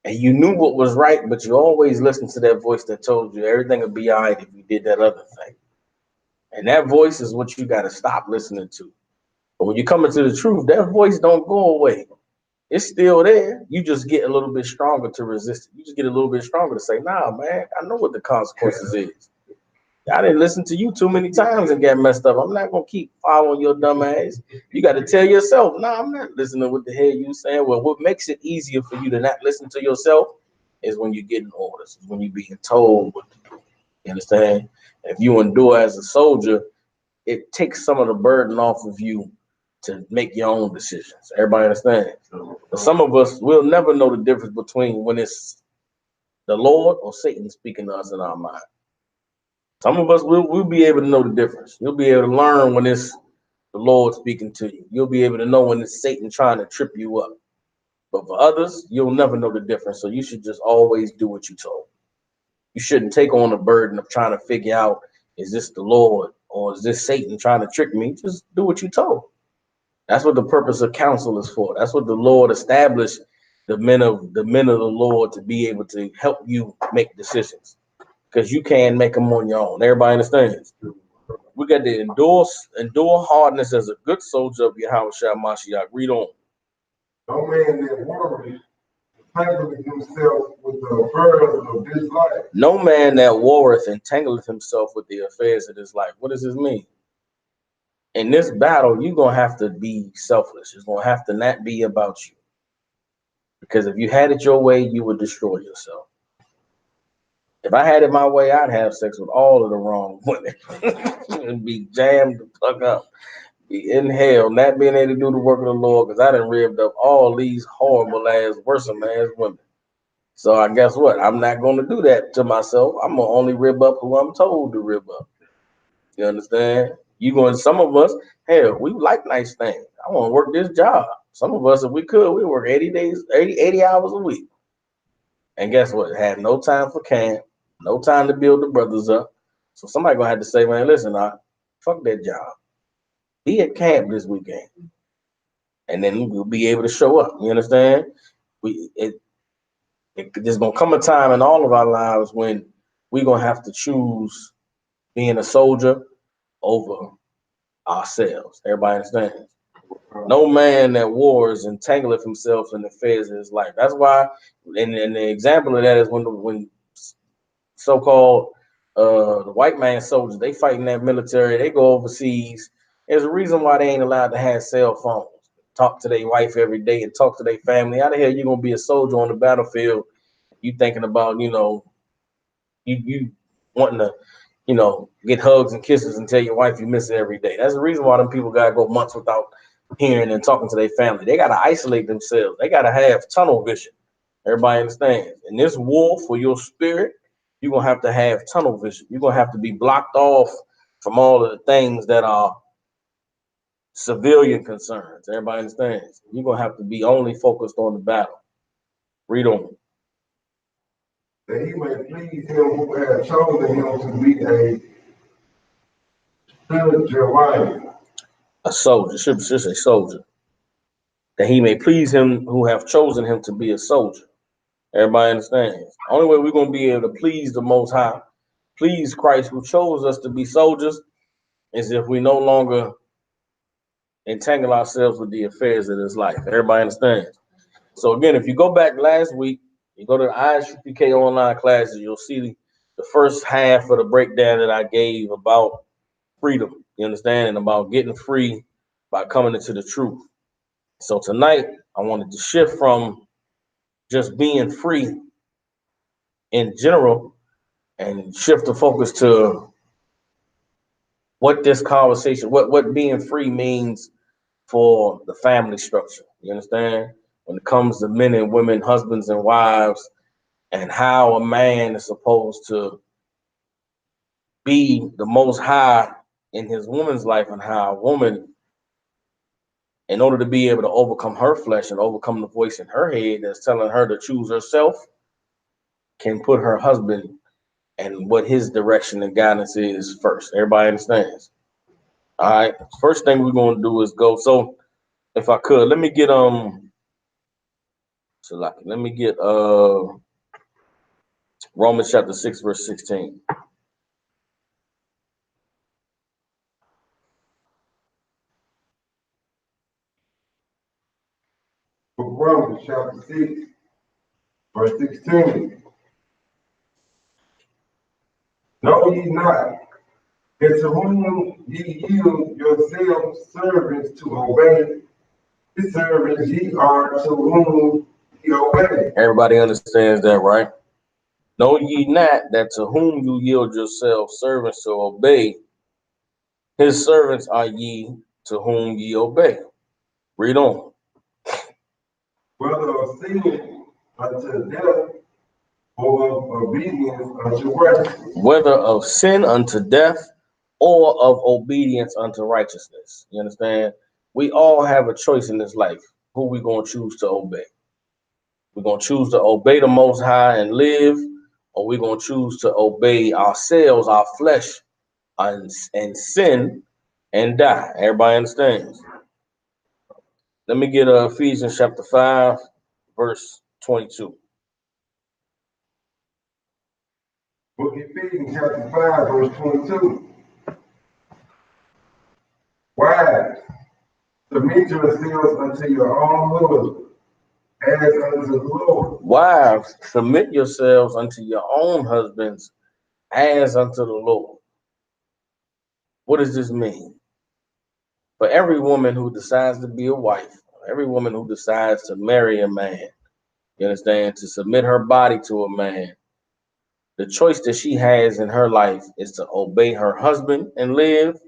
Speaker 1: And you knew what was right, but you always listened to that voice that told you everything would be all right if you did that other thing. And that voice is what you got to stop listening to. But when you come into the truth, that voice don't go away. It's still there. You just get a little bit stronger to resist it. You just get a little bit stronger to say, "Nah, man, I know what the consequences is." I didn't listen to you too many times and get messed up. I'm not gonna keep following your dumb ass. You got to tell yourself, no, I'm not listening to what the hell you saying. Well, what makes it easier for you to not listen to yourself is when you're getting orders, is when you're being told what to do. You understand? If you endure as a soldier, it takes some of the burden off of you to make your own decisions. Everybody understands? But some of us will never know the difference between when it's the Lord or Satan speaking to us in our mind. Some of us will be able to know the difference. You'll be able to learn when it's the Lord speaking to you. You'll be able to know when it's Satan trying to trip you up. But for others, you'll never know the difference. So you should just always do what you're told. You shouldn't take on the burden of trying to figure out, is this the Lord or is this Satan trying to trick me? Just do what you're told. That's what the purpose of counsel is for. That's what the Lord established the men of the Lord to be able to help you make decisions, because you can't make them on your own. Everybody understands. We got to endure hardness as a good soldier of Yahweh Shah Mashiach. Read on.
Speaker 2: No man that worries entangling himself with the affairs of this life.
Speaker 1: No man that warreth entangleth himself with the affairs of this life. What does this mean? In this battle, you're going to have to be selfless. It's going to have to not be about you. Because if you had it your way, you would destroy yourself. If I had it my way, I'd have sex with all of the wrong women and be jammed the fuck up. Be in hell, not being able to do the work of the Lord, because I done ribbed up all these horrible ass, worrisome ass women. So I guess what? I'm not going to do that to myself. I'm going to only rib up who I'm told to rib up. You understand? You going, some of us, hell, we like nice things. I want to work this job. Some of us, if we could, we work 80 days, 80 hours a week. And guess what? Had no time for camp, no time to build the brothers up. So somebody gonna have to say, man, listen, fuck that job. Be at camp this weekend. And then we'll be able to show up. You understand? There's gonna come a time in all of our lives when we're gonna have to choose being a soldier over ourselves. Everybody understands? No man that wars entangleth himself in the affairs of his life. That's why, and the example of that is when so-called the white man soldiers, they fight in that military, they go overseas. There's a reason why they ain't allowed to have cell phones, talk to their wife every day and talk to their family. How the hell you gonna be a soldier on the battlefield? You thinking about, you wanting to, get hugs and kisses and tell your wife you miss it every day. That's the reason why them people gotta go months without hearing and talking to their family. They gotta isolate themselves. They gotta have tunnel vision. Everybody understands. In this war for your spirit, you're gonna have to have tunnel vision. You're gonna have to be blocked off from all of the things that are civilian concerns. Everybody understands. You're gonna have to be only focused on the battle. Read on.
Speaker 2: That he may please him who has chosen him to be a spiritual wife.
Speaker 1: A soldier, should say soldier. That he may please him who have chosen him to be a soldier. Everybody understands. Only way we're gonna be able to please the Most High, please Christ who chose us to be soldiers, is if we no longer entangle ourselves with the affairs of this life. Everybody understands. So again, if you go back last week, you go to the ISUPK online classes, you'll see the first half of the breakdown that I gave about freedom, you understand, and about getting free by coming into the truth. So tonight, I wanted to shift from just being free in general and shift the focus to what this conversation, what being free means for the family structure. You understand? When it comes to men and women, husbands and wives, and how a man is supposed to be the most high in his woman's life, and how a woman, in order to be able to overcome her flesh and overcome the voice in her head that's telling her to choose herself, can put her husband and what his direction and guidance is first. Everybody understands? All right. First thing we're going to do is go. So if I could, let me get Romans chapter 6, verse 16.
Speaker 2: Book Romans chapter 6, verse 16. Know ye not And to whom ye yield yourselves servants to obey, his servants ye are to whom ye obey.
Speaker 1: Everybody understands that, right? Know ye not that to whom you yield yourselves servants to obey, his servants are ye to whom ye obey. Read on.
Speaker 2: Whether of sin unto death or of obedience unto righteousness.
Speaker 1: Whether of sin unto death or of obedience unto righteousness. You understand? We all have a choice in this life who we going to choose to obey. We're going to choose to obey the Most High and live, or we're going to choose to obey ourselves, our flesh, and sin and die. Everybody understands? Let me get Ephesians chapter 5, verse 22.
Speaker 2: Book of Ephesians chapter 5, verse 22. Wives, submit yourselves unto your own husband, as unto the Lord.
Speaker 1: Wives, submit yourselves unto your own husbands as unto the Lord. What does this mean? For every woman who decides to be a wife, every woman who decides to marry a man, you understand, to submit her body to a man, the choice that she has in her life is to obey her husband and live,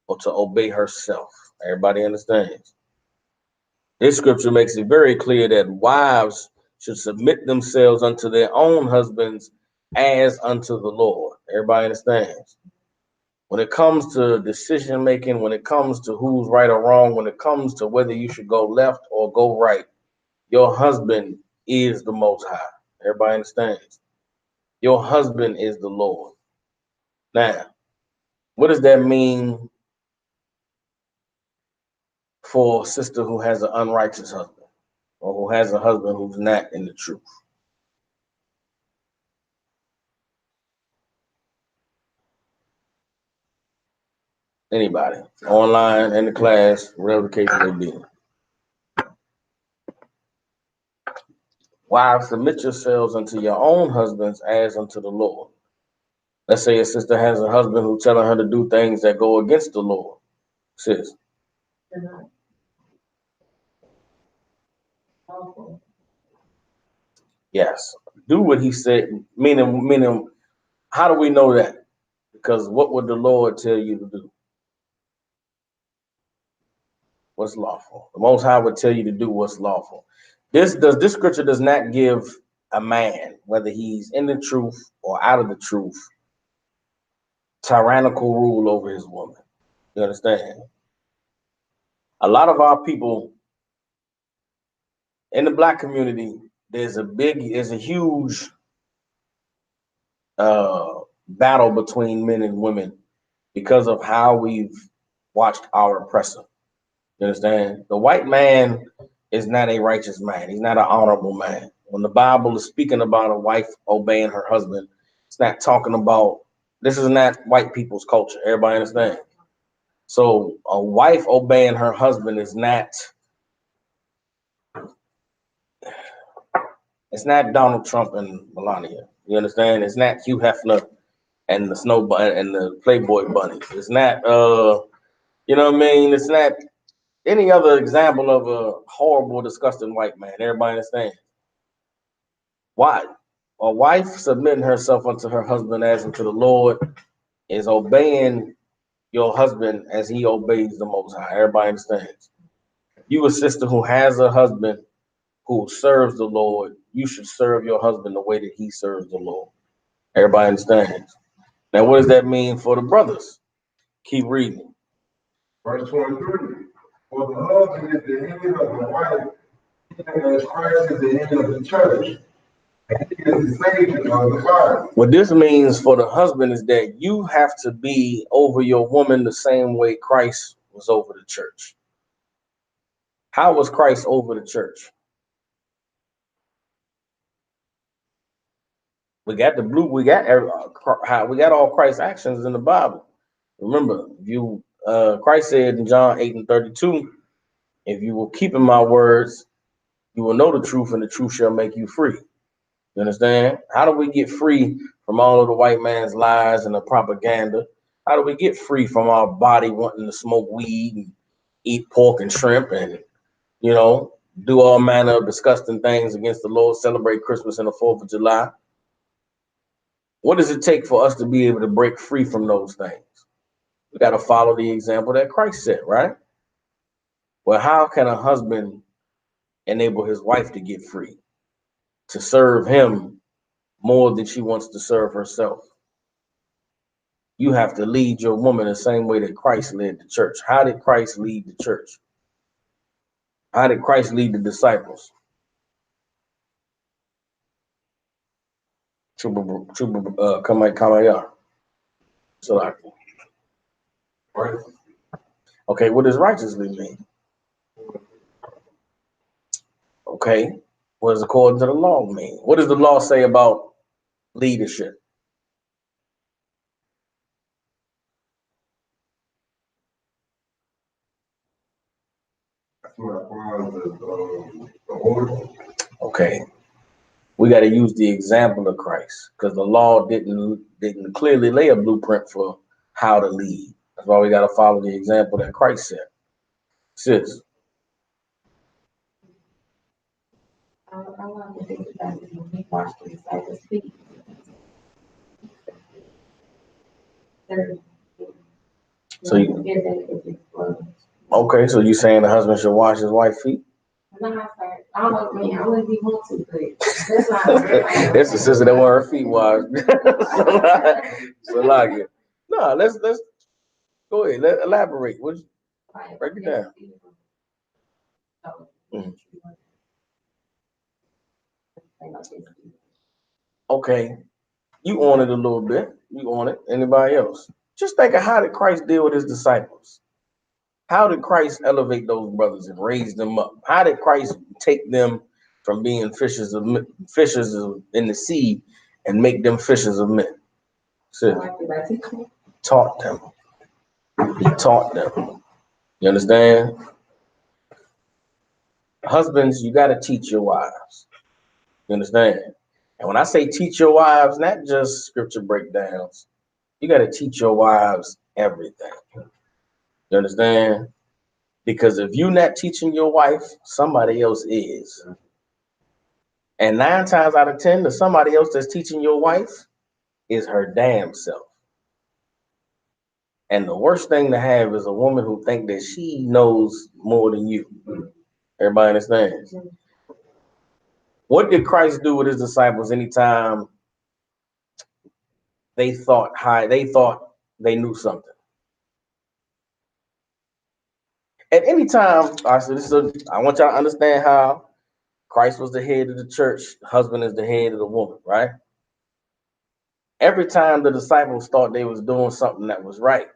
Speaker 1: or to obey herself. Everybody understands? This scripture makes it very clear that wives should submit themselves unto their own husbands as unto the Lord. Everybody understands? When it comes to decision making, when it comes to who's right or wrong, when it comes to whether you should go left or go right, your husband is the Most High. Everybody understands? Your husband is the Lord. Now, what does that mean for a sister who has an unrighteous husband, or who has a husband who's not in the truth? Anybody, online, in the class, whatever the case may be. Wives, submit yourselves unto your own husbands as unto the Lord. Let's say a sister has a husband who's telling her to do things that go against the Lord. Sis. Yes. Do what he said. Meaning, how do we know that? Because what would the Lord tell you to do? What's lawful? The Most High would tell you to do what's lawful. This scripture does not give a man, whether he's in the truth or out of the truth, tyrannical rule over his woman. You understand? A lot of our people in the black community, there's a huge battle between men and women because of how we've watched our oppressor. You understand? The white man is not a righteous man. He's not an honorable man. When the Bible is speaking about a wife obeying her husband, it's not talking about, this is not white people's culture. Everybody understand? So a wife obeying her husband is not, it's not Donald Trump and Melania. You understand? It's not Hugh Hefner and the Snow Bunny and the Playboy bunnies. It's not you know what I mean? It's not any other example of a horrible, disgusting white man. Everybody understands. Why? A wife submitting herself unto her husband as unto the Lord is obeying your husband as he obeys the Most High. Everybody understands. You a sister who has a husband who serves the Lord, you should serve your husband the way that he serves the Lord. Everybody understands. Now, what does that mean for the brothers? Keep reading.
Speaker 2: Verse 23. For the husband is the head of the wife, even as Christ is the head of the church, and he is the Savior of the body.
Speaker 1: What this means for the husband is that you have to be over your woman the same way Christ was over the church. How was Christ over the church? We got all Christ's actions in the Bible. Remember, Christ said in John 8:32, if you will keep in my words, you will know the truth, and the truth shall make you free. You understand? How do we get free from all of the white man's lies and the propaganda? How do we get free from our body wanting to smoke weed and eat pork and shrimp and, you know, do all manner of disgusting things against the Lord, celebrate Christmas and the 4th of July? What does it take for us to be able to break free from those things? We got to follow the example that Christ set, right? Well, how can a husband enable his wife to get free, to serve him more than she wants to serve herself? You have to lead your woman the same way that Christ led the church. How did Christ lead the church? How did Christ lead the disciples? Kamaya. Okay, what does righteously mean? Okay, what does according to the law mean? What does the law say about leadership? Okay, we got to use the example of Christ because the law didn't clearly lay a blueprint for how to lead. That's why we got to follow the example that Christ set. Sis.
Speaker 3: I want to think about it when we watch the disciples feet.
Speaker 1: So okay, so you saying the husband should wash his wife's feet?
Speaker 3: No, sir. I wouldn't be want to, but that's not.
Speaker 1: That's the sister that want her feet washed. So like it. No, let's go ahead. Elaborate. Break it down. Mm. Okay, you on it a little bit. You on it. Anybody else? Just think of how did Christ deal with his disciples? How did Christ elevate those brothers and raise them up? How did Christ take them from being fishers in the sea and make them fishers of men? So, taught them. He taught them. You understand? Husbands, you got to teach your wives. You understand? And when I say teach your wives, not just scripture breakdowns, you got to teach your wives everything. You understand? Because if you're not teaching your wife, somebody else is. And 9 times out of 10, the somebody else that's teaching your wife is her damn self. And the worst thing to have is a woman who think that she knows more than you. Everybody understands? What did Christ do with his disciples anytime they thought they knew something? At any time, I want y'all to understand how Christ was the head of the church, the husband is the head of the woman, right? Every time the disciples thought they was doing something that was right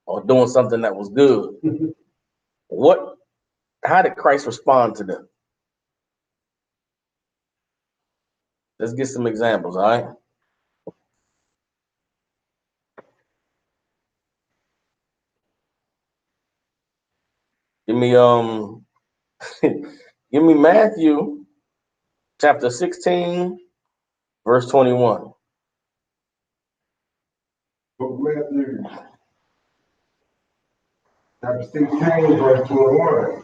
Speaker 1: or doing something that was good, how did Christ respond to them? Let's get some examples, all right? Give me give me Matthew chapter 16, verse 21.
Speaker 2: Matthew chapter 16, verse 21.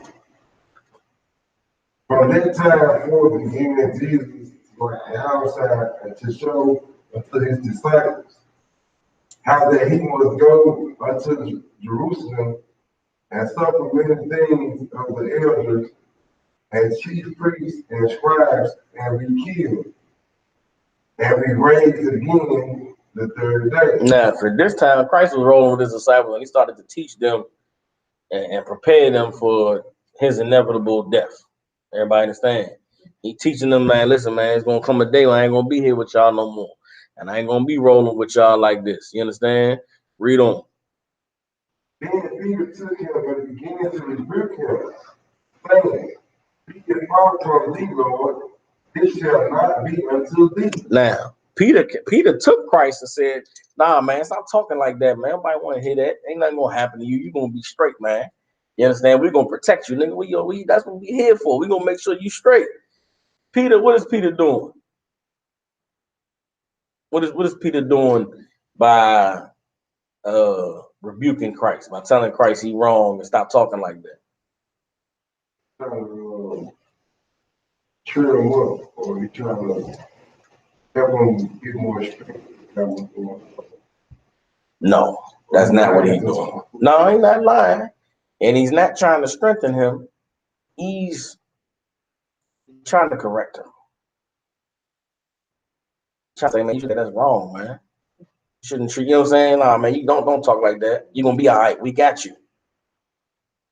Speaker 2: From that time forth began Jesus went outside and to show unto his disciples how that he must go unto Jerusalem and suffer many things of the elders and chief priests and scribes and be killed and be raised again the 3rd day.
Speaker 1: Now, for this time, Christ was rolling with his disciples and he started to teach them and prepare them for his inevitable death. Everybody understand? He teaching them, man, listen, man, it's going to come a day when I ain't going to be here with y'all no more. And I ain't going to be rolling with y'all like this. You understand? Read on.
Speaker 2: Then Peter took him and began to rebuke him, saying, Be it far from thee, Lord, this shall not be unto thee.
Speaker 1: Now, Peter took Christ and said, nah, man, stop talking like that, man. Nobody want to hear that. Ain't nothing going to happen to you. You're going to be straight, man. You understand? We're going to protect you, nigga. That's what we here for. We're going to make sure you straight. Peter, what is Peter doing? What is Peter doing by rebuking Christ, by telling Christ he wrong and stop talking like that?
Speaker 2: Trying to cheer him up, or you trying to help him get more strength.
Speaker 1: No, that's not what he's doing. No, he's not lying. And he's not trying to strengthen him. He's trying to correct him. Trying to say, man, that's wrong, man. You shouldn't treat, you know what I'm saying? Nah, man, you don't talk like that. You're gonna be all right. We got you.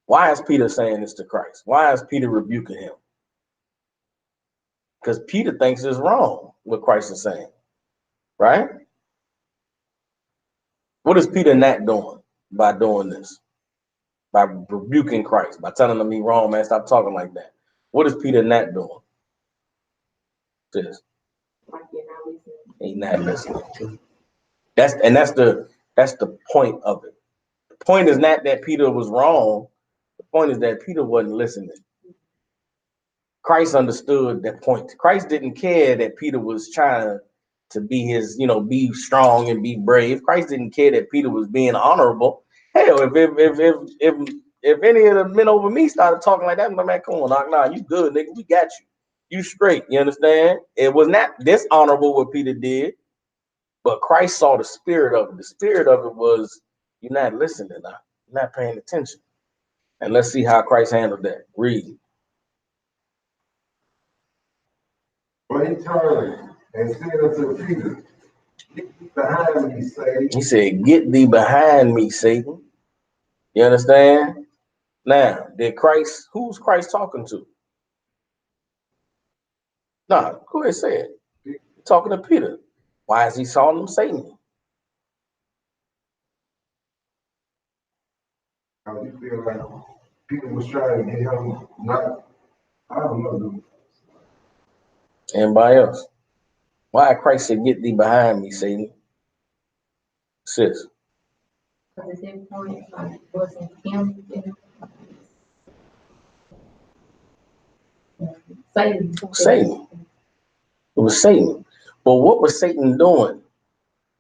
Speaker 1: Why is Peter saying this to Christ? Why is Peter rebuking him? Because Peter thinks it's wrong what Christ is saying, right? What is Peter not doing by doing this? By rebuking Christ, by telling him he wrong, man, stop talking like that. What is Peter not doing? This. He's not listening. That's the point of it. The point is not that Peter was wrong. The point is that Peter wasn't listening. Christ understood that point. Christ didn't care that Peter was trying to be his, be strong and be brave. Christ didn't care that Peter was being honorable. Hell, if any of the men over me started talking like that, I'm like, man, come on, nah, you good, nigga. We got you. You straight. You understand? It was not dishonorable what Peter did, but Christ saw the spirit of it. The spirit of it was, you're not listening now. You're not paying attention. And let's see how Christ handled that. Read.
Speaker 2: But he turned and said unto Peter, "Get thee behind me, Satan."
Speaker 1: He said, get thee behind me, Satan. You understand? Now, who's Christ talking to? Nah, go ahead, say it. He's talking to Peter. Why is he calling him Satan?
Speaker 2: How you feel like Peter was trying to get him not, I don't know.
Speaker 1: Anybody else? Why Christ said, get thee behind me, Satan? Sis.
Speaker 3: Because at that point, like, wasn't him, Satan.
Speaker 1: Satan. It was Satan. But what was Satan doing?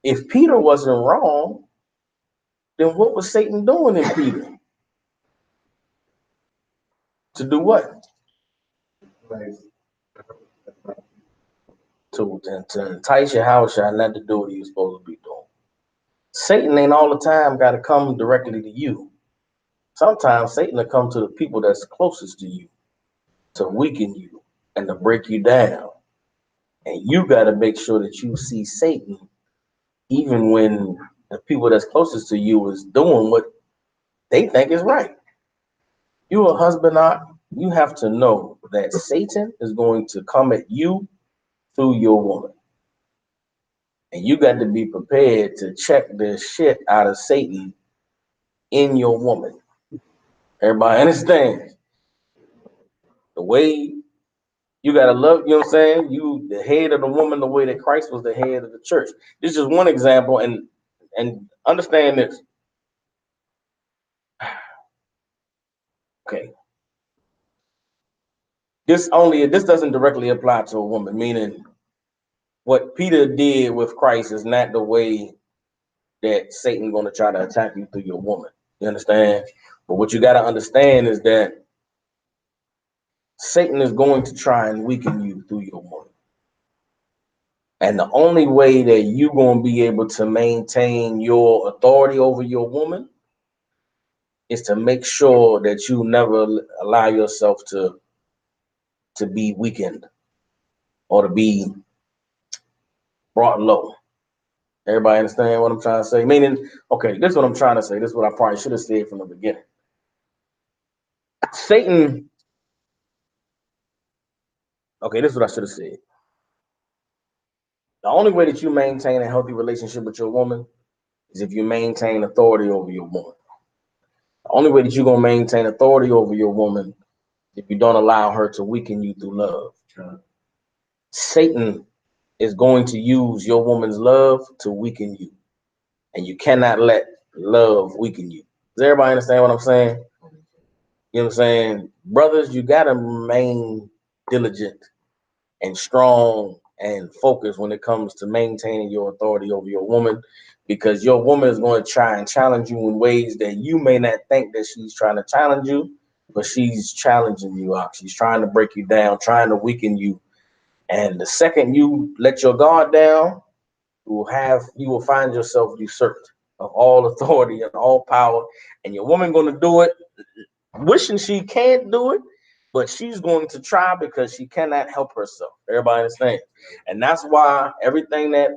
Speaker 1: If Peter wasn't wrong, then what was Satan doing in Peter? To do what? To entice your house shall not to do what you're supposed to be doing. Satan ain't all the time got to come directly to you. Sometimes Satan will come to the people that's closest to you to weaken you and to break you down. And you got to make sure that you see Satan even when the people that's closest to you is doing what they think is right. You a husband, you have to know that Satan is going to come at you through your woman. And you got to be prepared to check the shit out of Satan in your woman. Everybody understands? The way you got to love, you know what I'm saying? You the head of the woman the way that Christ was the head of the church. This is just one example, and understand this. Okay. This doesn't directly apply to a woman, meaning what Peter did with Christ is not the way that Satan going to try to attack you through your woman. You understand? But what you got to understand is that Satan is going to try and weaken you through your woman. And the only way that you're going to be able to maintain your authority over your woman is to make sure that you never allow yourself to be weakened or to be brought low. Everybody understand what I'm trying to say? Meaning, okay, this is what I'm trying to say. This is what I probably should have said from the beginning. Satan, okay, this is what I should have said. The only way that you maintain a healthy relationship with your woman is if you maintain authority over your woman. The only way that you're going to maintain authority over your woman is if you don't allow her to weaken you through love. Satan is going to use your woman's love to weaken you. And you cannot let love weaken you. Does everybody understand what I'm saying? You know what I'm saying? Brothers, you got to remain diligent and strong and focused when it comes to maintaining your authority over your woman, because your woman is going to try and challenge you in ways that you may not think that she's trying to challenge you, but she's challenging you out. She's trying to break you down, trying to weaken you. And the second you let your guard down, you will find yourself usurped of all authority and all power. And your woman going to do it, wishing she can't do it, but she's going to try because she cannot help herself. Everybody understands. And that's why everything that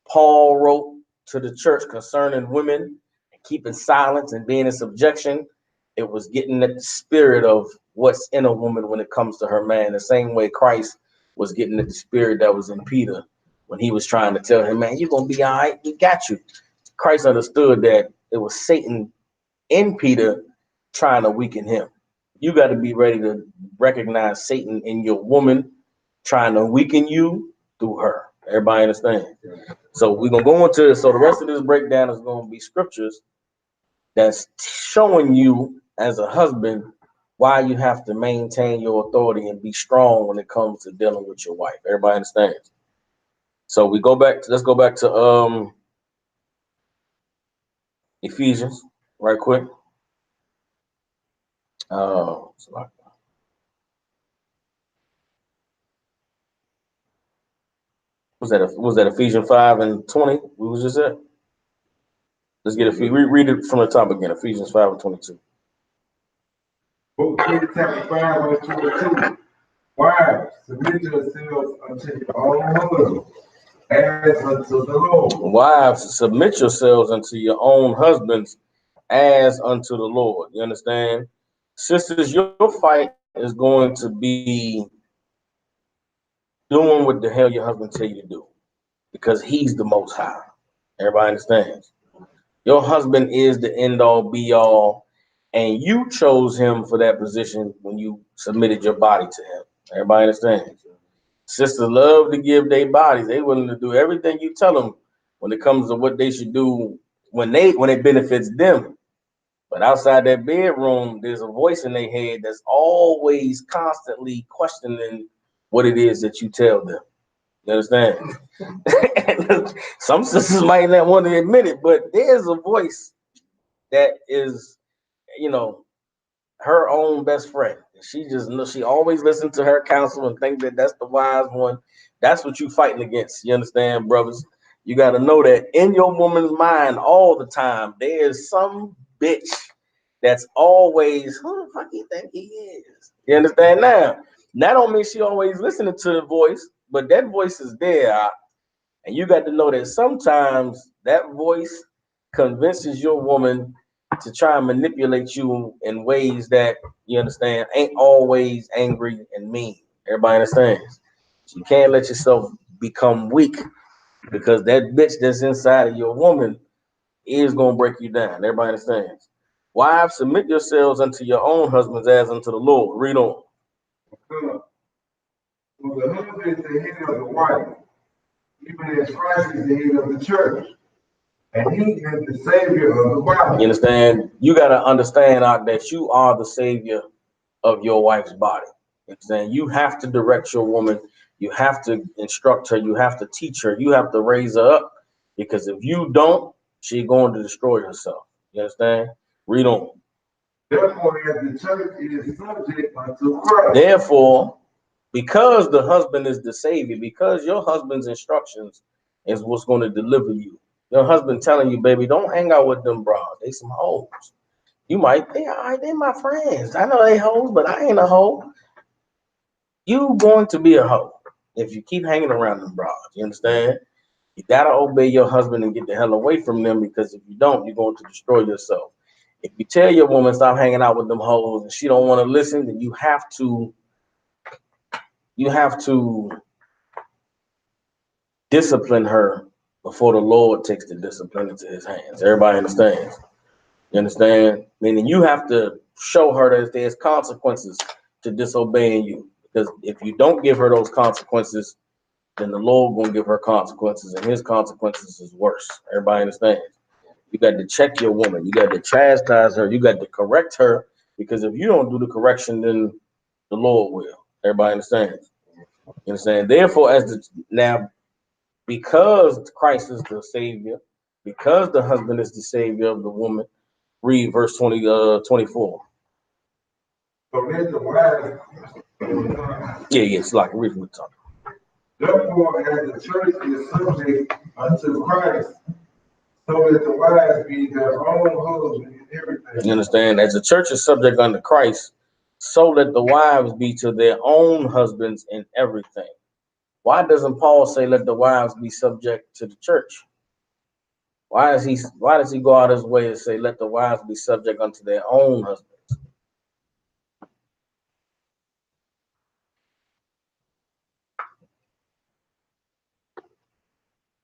Speaker 1: Paul wrote to the church concerning women and keeping silence and being in subjection, it was getting at the spirit of what's in a woman when it comes to her man. The same way Christ was getting at the spirit that was in Peter when he was trying to tell him, man, you're going to be all right. We got you. Christ understood that it was Satan in Peter trying to weaken him. You got to be ready to recognize Satan in your woman trying to weaken you through her. Everybody understand? So we're going to go into this. So the rest of this breakdown is going to be scriptures that's showing you as a husband why you have to maintain your authority and be strong when it comes to dealing with your wife. Everybody understands? So let's go back to Ephesians right quick. Was that Ephesians 5:20? We was just at. Let's get read it from the top again. Ephesians 5:22.
Speaker 2: Book 3, chapter 5, verse 22. Wives, submit yourselves unto your own husbands, as unto the Lord.
Speaker 1: Wives, submit yourselves unto your own husbands, as unto the Lord. You understand? Sisters, your fight is going to be doing what the hell your husband tell you to do, because he's the most high. Everybody understands? Your husband is the end all be all, and you chose him for that position when you submitted your body to him. Everybody understands? Sisters love to give their bodies. They willing to do everything you tell them when it comes to what they should do when it benefits them. But outside that bedroom, there's a voice in their head that's always constantly questioning what it is that you tell them. You understand? Some sisters might not want to admit it, but there's a voice that is, you know, her own best friend. She always listens to her counsel and think that that's the wise one. That's what you fighting against. You understand, brothers? You got to know that in your woman's mind all the time, there's some bitch that's always, who the fuck you think he is? You understand now? That don't mean she always listening to the voice, but that voice is there. And you got to know that sometimes that voice convinces your woman to try and manipulate you in ways that, you understand, ain't always angry and mean. Everybody understands. So you can't let yourself become weak, because that bitch that's inside of your woman is going to break you down. Everybody understands. Wives, submit yourselves unto your own husbands as unto the Lord. Read on.
Speaker 2: For the husband is the head of the wife, even as Christ is the head of the church, and he is the savior of the body.
Speaker 1: You understand? You got to understand that you are the savior of your wife's body. You understand? You have to direct your woman. You have to instruct her. You have to teach her. You have to raise her up, because if you don't, she's going to destroy herself. You understand? Read on.
Speaker 2: Therefore, as the church is subject unto Christ.
Speaker 1: Therefore, because the husband is the savior, because your husband's instructions is what's going to deliver you. Your husband telling you, baby, don't hang out with them bras. They some hoes. You might think, all right, they my friends. I know they hoes, but I ain't a hoe. You going to be a hoe if you keep hanging around them bras. You understand? You gotta obey your husband and get the hell away from them, because if you don't, you're going to destroy yourself. If you tell your woman stop hanging out with them hoes and she don't want to listen, then you have to discipline her before the Lord takes the discipline into his hands. Everybody understands? You understand? Meaning you have to show her that there's consequences to disobeying you. Because if you don't give her those consequences, then the Lord won't give her consequences, and his consequences is worse. Everybody understands? You got to check your woman. You got to chastise her. You got to correct her, because if you don't do the correction, then the Lord will. Everybody understands? You understand? Therefore, because Christ is the Savior, because the husband is the savior of the woman. Read verse 24.
Speaker 2: So let the wives,
Speaker 1: Yeah, it's like read from the top.
Speaker 2: therefore, as the church is subject unto Christ, so let the wives be their own husband in everything.
Speaker 1: You understand? As the church is subject unto Christ, so let the wives be to their own husbands in everything. Why doesn't Paul say let the wives be subject to the church? Why does he go out his way and say let the wives be subject unto their own husbands?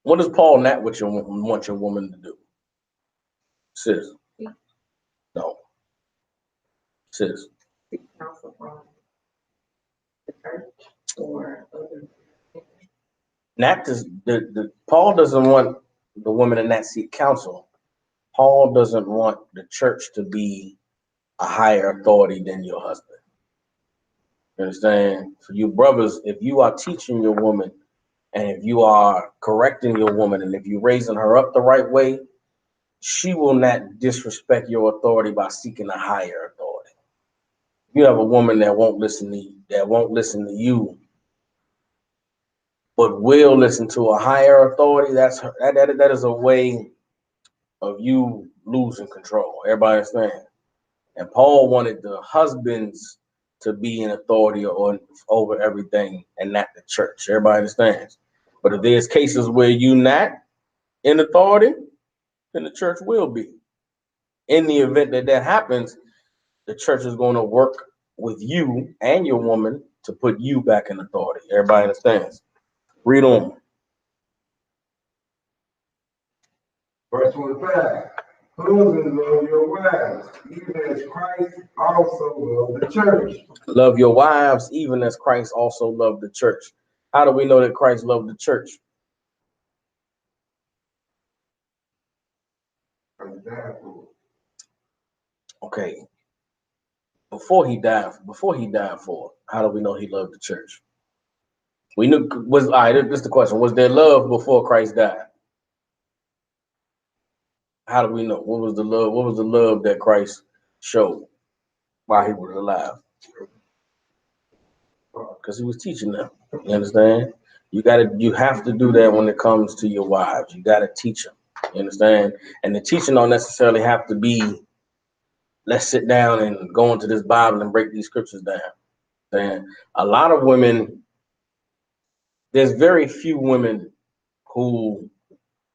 Speaker 1: What does Paul not want your woman to do? Sis. No. Sis.
Speaker 3: Seek counsel from the church or other.
Speaker 1: Not this, Paul doesn't want the woman in that seek counsel. Paul doesn't want the church to be a higher authority than your husband. You understand? For you brothers, if you are teaching your woman and if you are correcting your woman and if you're raising her up the right way, she will not disrespect your authority by seeking a higher authority. You have a woman that won't listen to you, but will listen to a higher authority. That is a way of you losing control. Everybody understand? And Paul wanted the husbands to be in authority over everything and not the church. Everybody understands. But if there's cases where you not in authority, then the church will be. In the event that happens, the church is going to work with you and your woman to put you back in authority. Everybody understands. Read on.
Speaker 2: Verse 25. Husbands, love your wives, even as Christ also loved the church.
Speaker 1: Love your wives, even as Christ also loved the church. How do we know that Christ loved the church? Okay. Before he died for it, how do we know he loved the church? We knew was all right. This is the question: was there love before Christ died? How do we know? What was the love? What was the love that Christ showed while he was alive? Because he was teaching them. You understand? You have to do that when it comes to your wives. You gotta teach them. You understand? And the teaching don't necessarily have to be, let's sit down and go into this Bible and break these scriptures down. And a lot of women, there's very few women who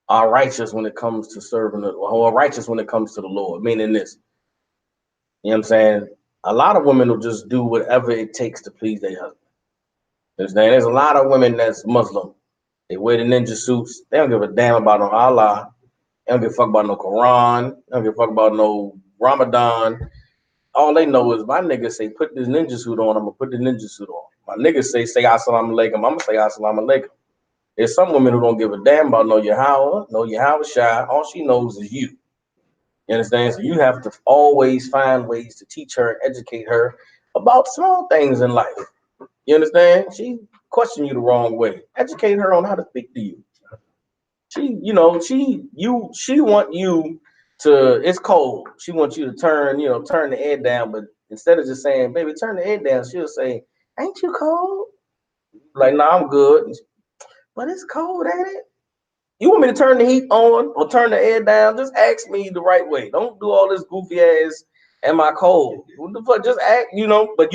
Speaker 1: are righteous when it comes to serving, who are righteous when it comes to the Lord. Meaning this, you know what I'm saying? A lot of women will just do whatever it takes to please their husband. You understand? There's a lot of women that's Muslim. They wear the ninja suits. They don't give a damn about no Allah. They don't give a fuck about no Quran. They don't give a fuck about no Ramadan. All they know is my nigga say, put this ninja suit on, I'm gonna put the ninja suit on. My nigga say assalamu alaikum, I'm gonna say assalamu alaikum. There's some women who don't give a damn about no Yahweh Shai. All she knows is you. You understand? So you have to always find ways to teach her and educate her about small things in life. You understand? She question you the wrong way. Educate her on how to speak to you. She want you to, it's cold. She wants you to turn the head down, but instead of just saying, baby, turn the head down, she'll say, ain't you cold? Like, nah, I'm good. But it's cold, ain't it? You want me to turn the heat on or turn the air down? Just ask me the right way. Don't do all this goofy ass, am I cold? What the fuck? Just act, but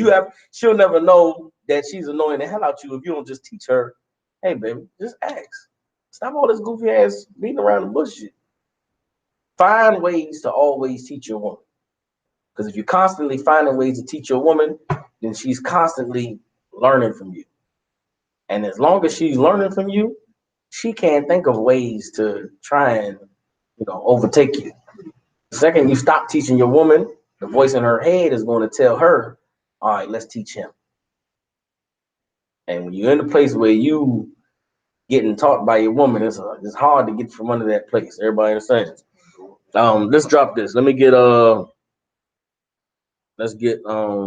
Speaker 1: she'll never know that she's annoying the hell out you if you don't just teach her, hey, baby, just ask. Stop all this goofy ass beating around the bush shit. Find ways to always teach your woman. Because if you're constantly finding ways to teach your woman, then she's constantly learning from you. And as long as she's learning from you, she can't think of ways to try and, overtake you. The second you stop teaching your woman, the voice in her head is going to tell her, all right, let's teach him. And when you're in a place where you getting taught by your woman, it's hard to get from under that place. Everybody understands. Let's drop this. Let's get 1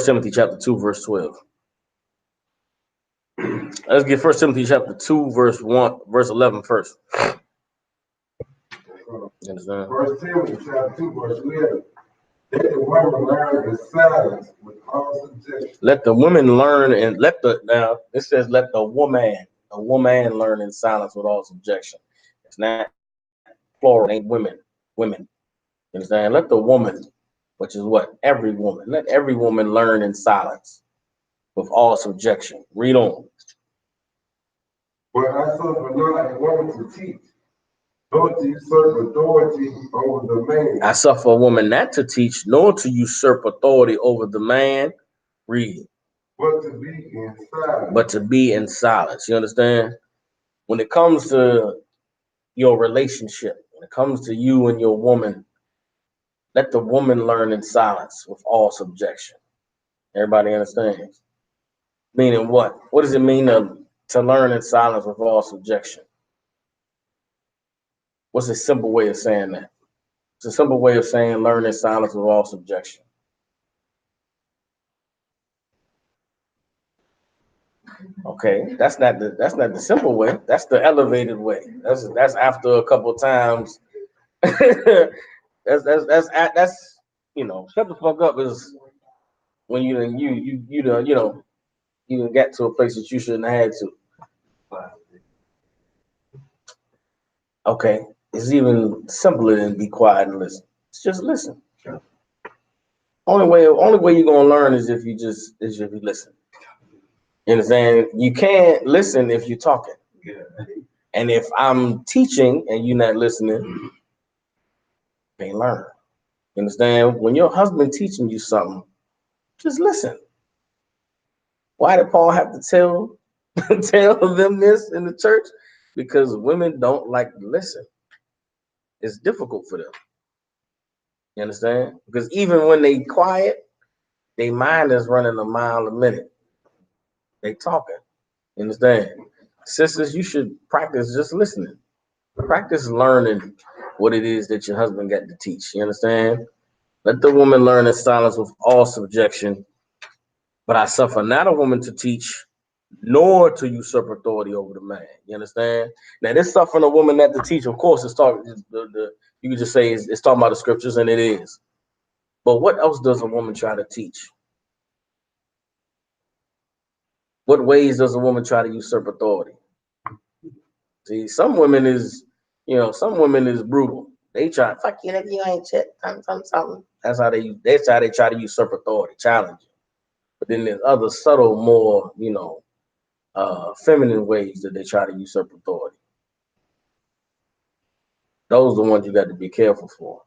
Speaker 1: Timothy chapter 2, verse 12. Let's get 1 Timothy chapter 2, verse 11 first. You understand?
Speaker 2: First Timothy chapter 2, verse 11. Let the woman learn in silence with all subjection.
Speaker 1: Let the women learn and now it says let the woman learn in silence with all subjection. It's not plural, it ain't women. Women. You understand? Let the woman, which is what? Every woman. Let every woman learn in silence with all subjection. Read on.
Speaker 2: But I suffer not a woman to teach, nor to usurp authority over the man.
Speaker 1: I suffer a woman not to teach, nor to usurp authority over the man. Read.
Speaker 2: But to be in silence.
Speaker 1: But to be in silence. You understand? When it comes to your relationship, when it comes to you and your woman, let the woman learn in silence with all subjection. Everybody understands? Meaning what? What does it mean to learn in silence with all subjection? What's a simple way of saying that? It's a simple way of saying learn in silence with all subjection. Okay, that's not the simple way. That's the elevated way. That's after a couple times. that's shut the fuck up is when you done get to a place that you shouldn't have had to. Okay, it's even simpler than be quiet and listen. It's just listen. Only way you're gonna learn is if you listen. You understand? You can't listen if you're talking. And if I'm teaching and you're not listening, you can't learn. You understand? When your husband teaching you something, just listen. Why did Paul have to tell them this in the church? Because women don't like to listen. It's difficult for them. You understand? Because even when they quiet, their mind is running a mile a minute. They talking. You understand? Sisters, you should practice just listening. Practice learning what it is that your husband got to teach. You understand? Let the woman learn in silence with all subjection. But I suffer not a woman to teach, nor to usurp authority over the man. You understand? Now, this suffering a woman not to teach, of course, it's talking. You can just say it's talking about the scriptures, and it is. But what else does a woman try to teach? What ways does a woman try to usurp authority? See, some women is brutal. They try, fuck you, if you ain't shit, something. That's how they try to usurp authority, challenge you. But then there's other subtle, more, feminine ways that they try to usurp authority. Those are the ones you got to be careful for.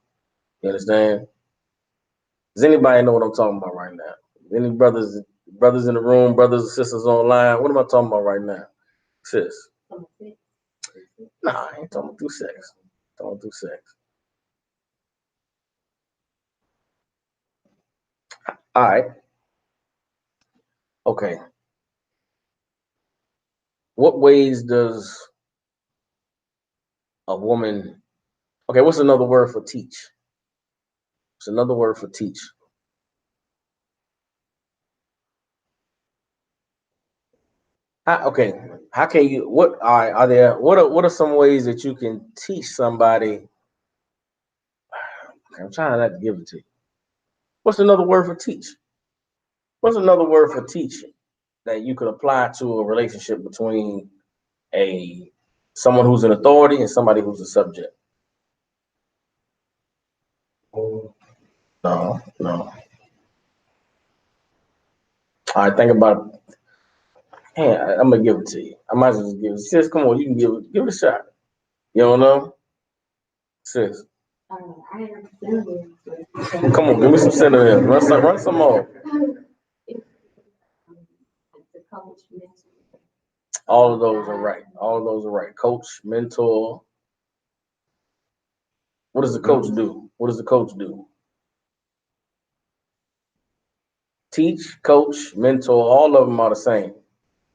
Speaker 1: You understand? Does anybody know what I'm talking about right now? Any brothers in the room, brothers and sisters online? What am I talking about right now? Sis. Nah, I ain't talking about through sex. I'm talking through sex. All right. Okay. What ways does a woman? Okay, what's another word for teach? What's another word for teach? Okay. How can you? What are there? What are some ways that you can teach somebody? I'm trying not to give it to you. What's another word for teach? What's another word for teaching that you could apply to a relationship between someone who's an authority and somebody who's a subject? No. All right, think about it. Hey, I'm gonna give it to you. I might as well just give it. Sis, come on, you can give it a shot. You don't know? Sis. Come on, give me some synonyms. Run some more. All of those are right. All of those are right. Coach, mentor. What does the coach do? What does the coach do? Teach, coach, mentor, all of them are the same.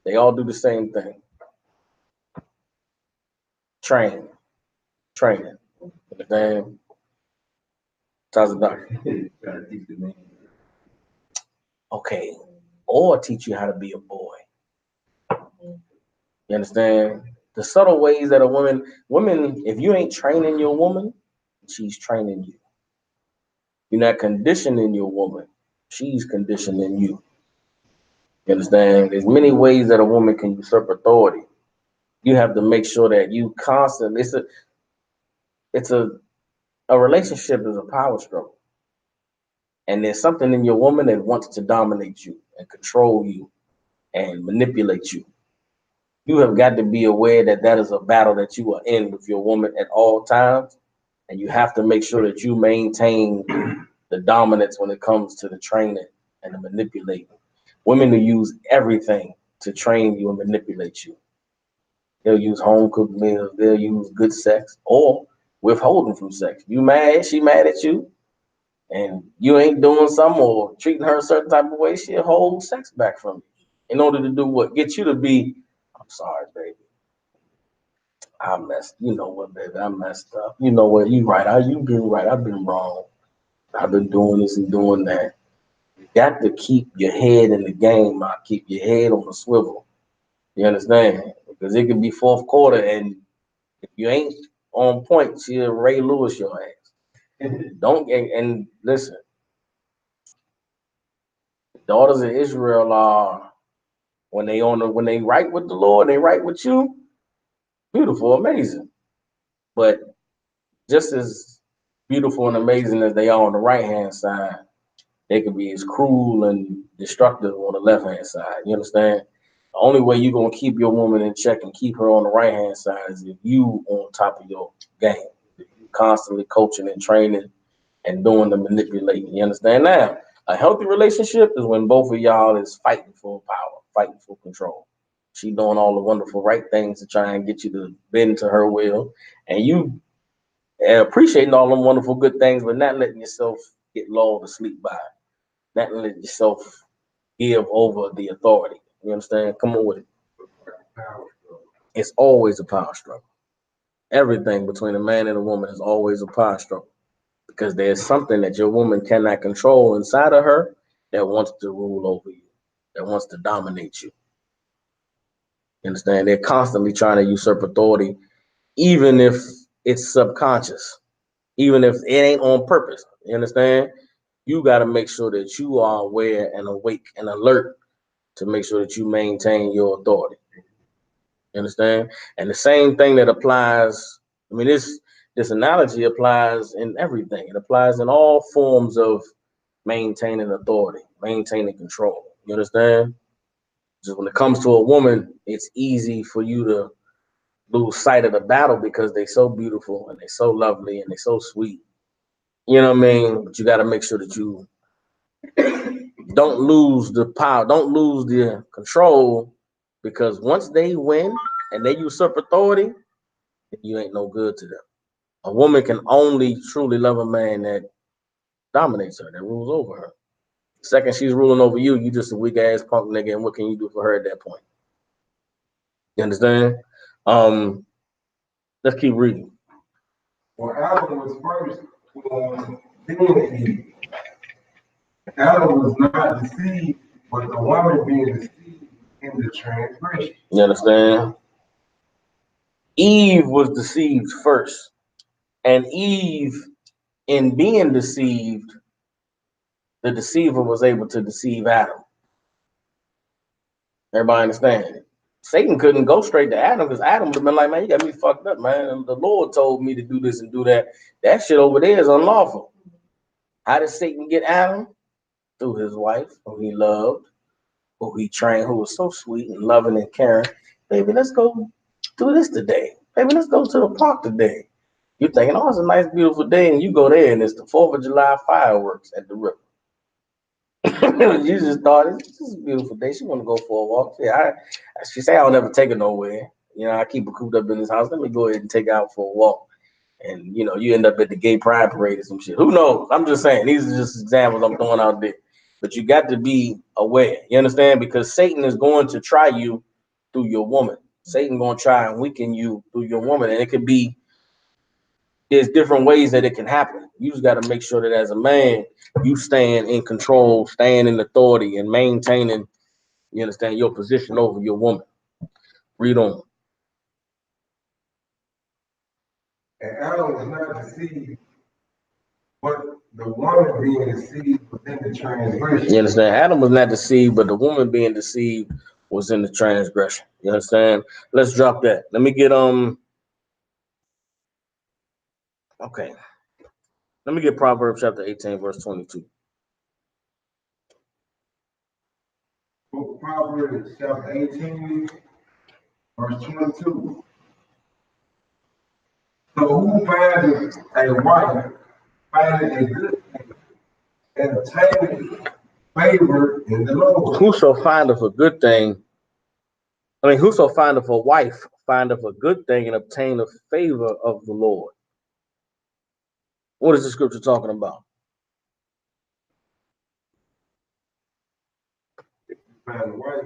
Speaker 1: They all do the same thing. Training. Understand? How's the doctor? Okay. Or teach you how to be a boy. You understand? The subtle ways that women, if you ain't training your woman, She's training you. You're not conditioning your woman. She's conditioning you. You understand? There's many ways that a woman can usurp authority. You have to make sure that you constantly. It's a relationship is a power struggle, and there's something in your woman that wants to dominate you and control you and manipulate you. You have got to be aware that that is a battle that you are in with your woman at all times, and you have to make sure that you maintain the dominance when it comes to the training and the manipulating. Women will use everything to train you and manipulate you. They'll use home cooked meals. They'll use good sex or withholding from sex. You mad? She mad at you, and you ain't doing something or treating her a certain type of way. She'll hold sex back from you in order to do what? Get you to be. I'm sorry, baby. I messed. You know what, baby? I messed up. You know what? You right. You been right. I've been wrong. I've been doing this and doing that. You got to keep your head in the game. Keep your head on the swivel. You understand? Because it could be fourth quarter, and if you ain't on point, she'll Ray Lewis your ass. Don't and listen. Daughters of Israel are when they right with the Lord, they right with you. Beautiful, amazing. But just as beautiful and amazing as they are on the right hand side, they can be as cruel and destructive on the left hand side. You understand? The only way you're gonna keep your woman in check and keep her on the right hand side is if you on top of your game. If you constantly coaching and training and doing the manipulating. You understand? Now, a healthy relationship is when both of y'all is fighting for power, fighting for control. She doing all the wonderful right things to try and get you to bend to her will, and you appreciating all them wonderful good things, but not letting yourself get lulled to sleep by it, not letting yourself give over the authority. You understand? Come on with it. It's always a power struggle. Everything between a man and a woman is always a power struggle because there's something that your woman cannot control inside of her that wants to rule over you, that wants to dominate you. You understand? They're constantly trying to usurp authority, even if it's subconscious, even if it ain't on purpose. You understand? You got to make sure that you are aware and awake and alert to make sure that you maintain your authority. You understand? And the same thing that applies, I mean, this analogy applies in everything. It applies in all forms of maintaining authority, maintaining control. You understand? Just when it comes to a woman, it's easy for you to lose sight of the battle because they're so beautiful and they're so lovely and they're so sweet. You know what I mean? But you got to make sure that you don't lose the power, don't lose the control, because once they win and they usurp authority, you ain't no good to them. A woman can only truly love a man that dominates her, that rules over her. Second, she's ruling over you, you just a weak ass punk nigga, and what can you do for her at that point? You understand? Um, let's keep reading.
Speaker 2: Well, Adam was first, then Eve. Adam was not deceived, but the woman being deceived in the transgression.
Speaker 1: You understand? Eve was deceived first, and Eve, in being deceived, the deceiver was able to deceive Adam. Everybody understand? Satan couldn't go straight to Adam because Adam would have been like, man, you got me fucked up, man. The Lord told me to do this and do that. That shit over there is unlawful. How did Satan get Adam? Through his wife, who he loved, who he trained, who was so sweet and loving and caring. Baby, let's go do this today. Baby, let's go to the park today. You're thinking, oh, it's a nice, beautiful day, and you go there, and it's the 4th of July fireworks at the river. You just thought it's just a beautiful day. She want to go for a walk. Yeah, she say I'll never take her nowhere. You know, I keep her cooped up in this house. Let me go ahead and take her out for a walk. And you know, you end up at the gay pride parade or some shit. Who knows? I'm just saying these are just examples I'm throwing out there. But you got to be aware. You understand? Because Satan is going to try you through your woman. Satan going to try and weaken you through your woman, and it could be there's different ways that it can happen. You just got to make sure that as a man, you stand in control, stand in authority, and maintaining, you understand, your position over your woman. Read on.
Speaker 2: And Adam was not deceived, but the woman being deceived within the transgression.
Speaker 1: You understand? Adam was not deceived, but the woman being deceived was in the transgression. You understand? Let's drop that. Let me get okay. Let me get Proverbs chapter 18, verse 22.
Speaker 2: Proverbs chapter 18, verse 22. So who findeth a wife, findeth a good thing, and obtaineth favor in the Lord.
Speaker 1: Whoso findeth a good thing, whoso findeth a wife findeth a good thing and obtaineth favor of the Lord. What is the scripture talking about?
Speaker 2: Find a wife,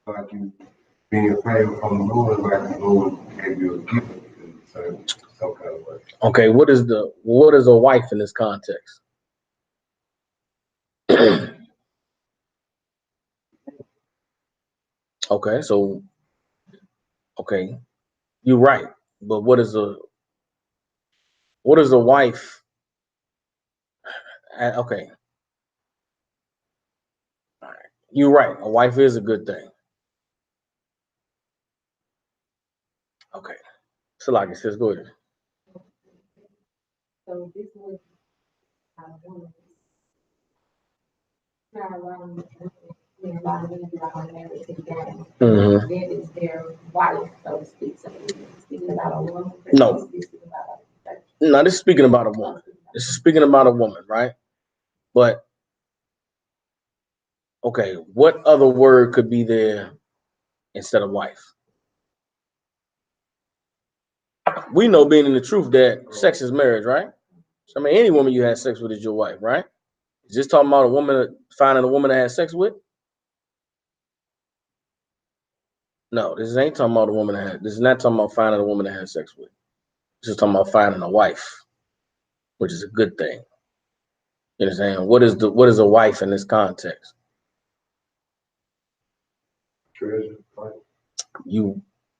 Speaker 2: like you being favor from the Lord, like the Lord gave you a gift in some kind of way.
Speaker 1: Okay, what is a wife in this context? Okay, so you're right. But what is a wife? Okay, all right. You're right. A wife is a good thing. Okay. So like it says, go ahead.
Speaker 3: So this was a woman. Not a lot of women that are married to the game.
Speaker 1: Mm-hmm.
Speaker 3: That is their wife, so to speak. So speaking about a woman.
Speaker 1: No. No, this is speaking about a woman. This is speaking about a woman, right? But okay, what other word could be there instead of wife? We know, being in the truth, that sex is marriage, right? So, I mean, any woman you have sex with is your wife, right? Is this talking about a woman finding a woman to have sex with? No, this ain't talking about a woman this is not talking about finding a woman to have sex with. This is talking about finding a wife, which is a good thing. You understand? What is a wife in this context?
Speaker 2: Treasure,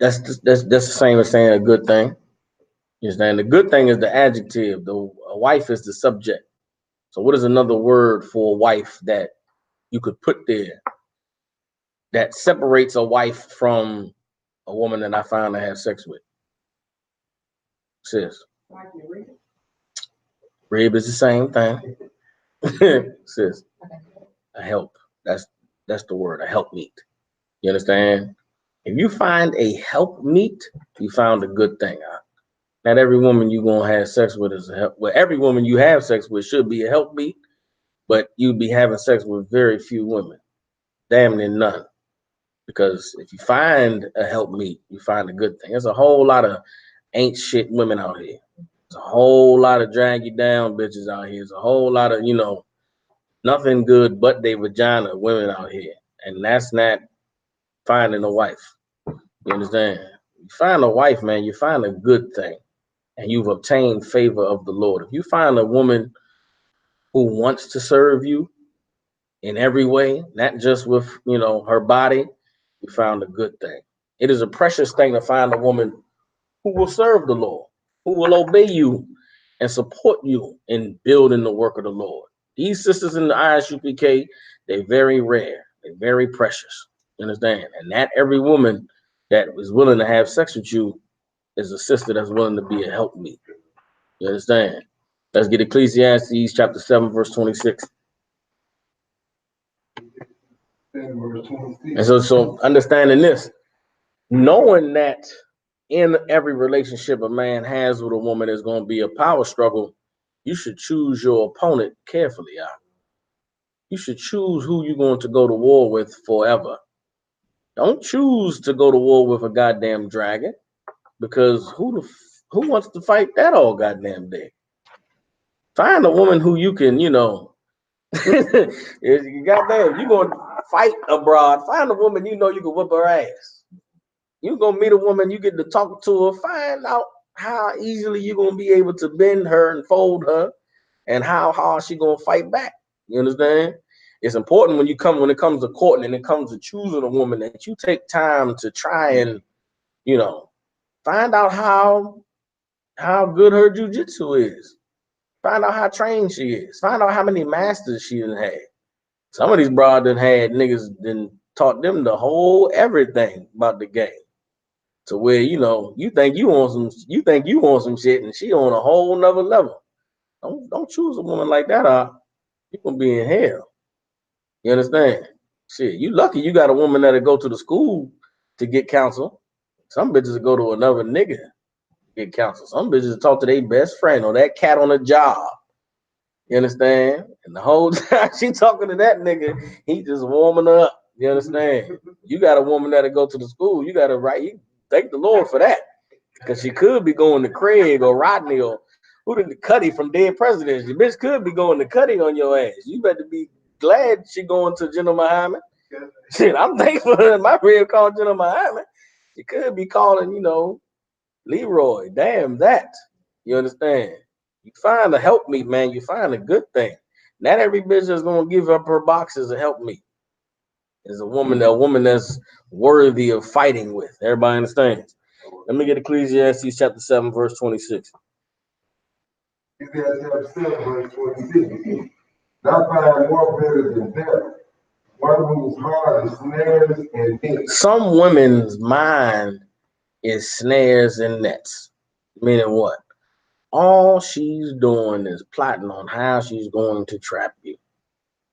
Speaker 1: That's the same as saying a good thing. You understand? The good thing is the adjective. A wife is the subject. So what is another word for a wife that you could put there that separates a wife from a woman that I found to have sex with? Sis. Rib is the same thing. Sis. A help. That's the word, a helpmeet. You understand? If you find a helpmeet, you found a good thing. Not every woman you gonna have sex with is a help. Well, every woman you have sex with should be a helpmeet, but you'd be having sex with very few women, damn near none. Because if you find a helpmeet, you find a good thing. There's a whole lot of ain't shit women out here. There's a whole lot of drag you down bitches out here. There's a whole lot of, nothing good but they vagina women out here. And that's not finding a wife. You understand? You find a wife, man, you find a good thing. And you've obtained favor of the Lord. If you find a woman who wants to serve you in every way, not just with, her body, you found a good thing. It is a precious thing to find a woman who will serve the Lord, who will obey you and support you in building the work of the Lord. These sisters in the ISUPK, they're very rare. They're very precious. You understand? And not every woman that is willing to have sex with you is a sister that's willing to be a helpmeet. You understand? Let's get Ecclesiastes chapter 7, verse 26. And so understanding this, knowing that in every relationship a man has with a woman is going to be a power struggle, you should choose your opponent carefully. You should choose who you're going to go to war with forever. Don't choose to go to war with a goddamn dragon, because who wants to fight that all goddamn day? Find a woman who you can, goddamn, you going to fight abroad. Find a woman you can whip her ass. You gonna meet a woman, you get to talk to her, find out how easily you're gonna be able to bend her and fold her, and how hard she gonna fight back. You understand? It's important when it comes to courting and it comes to choosing a woman, that you take time to try and, find out how good her jujitsu is. Find out how trained she is. Find out how many masters she done had. Some of these broad done had niggas done taught them the whole everything about the game. To where, you know, you think you want some shit and she on a whole nother level. Don't choose a woman like that out. You gonna be in hell. You understand? Shit, you lucky you got a woman that'll go to the school to get counsel. Some bitches will go to another nigga to get counsel. Some bitches talk to their best friend or that cat on the job. You understand? And the whole time she talking to that nigga, he just warming her up. You understand? You got a woman that'll go to the school. You got to you thank the Lord for that. Because she could be going to Craig or Rodney or who did the Cuddy from Dead Presidents. Your bitch could be going to Cuddy on your ass. You better be glad she going to General Muhammad. Shit, I'm thankful that my rib called General Muhammad. She could be calling, you know, Leroy. Damn that. You understand? You find a help me, man. You find a good thing. Not every bitch is gonna give up her boxes to help me. Is a woman that's worthy of fighting with. Everybody understands. Let me get Ecclesiastes chapter 7, verse 26.
Speaker 2: Ecclesiastes chapter 7, verse 26. Thou find more better than death, one whose heart is snares and nets.
Speaker 1: Some women's mind is snares and nets. Meaning what? All she's doing is plotting on how she's going to trap you,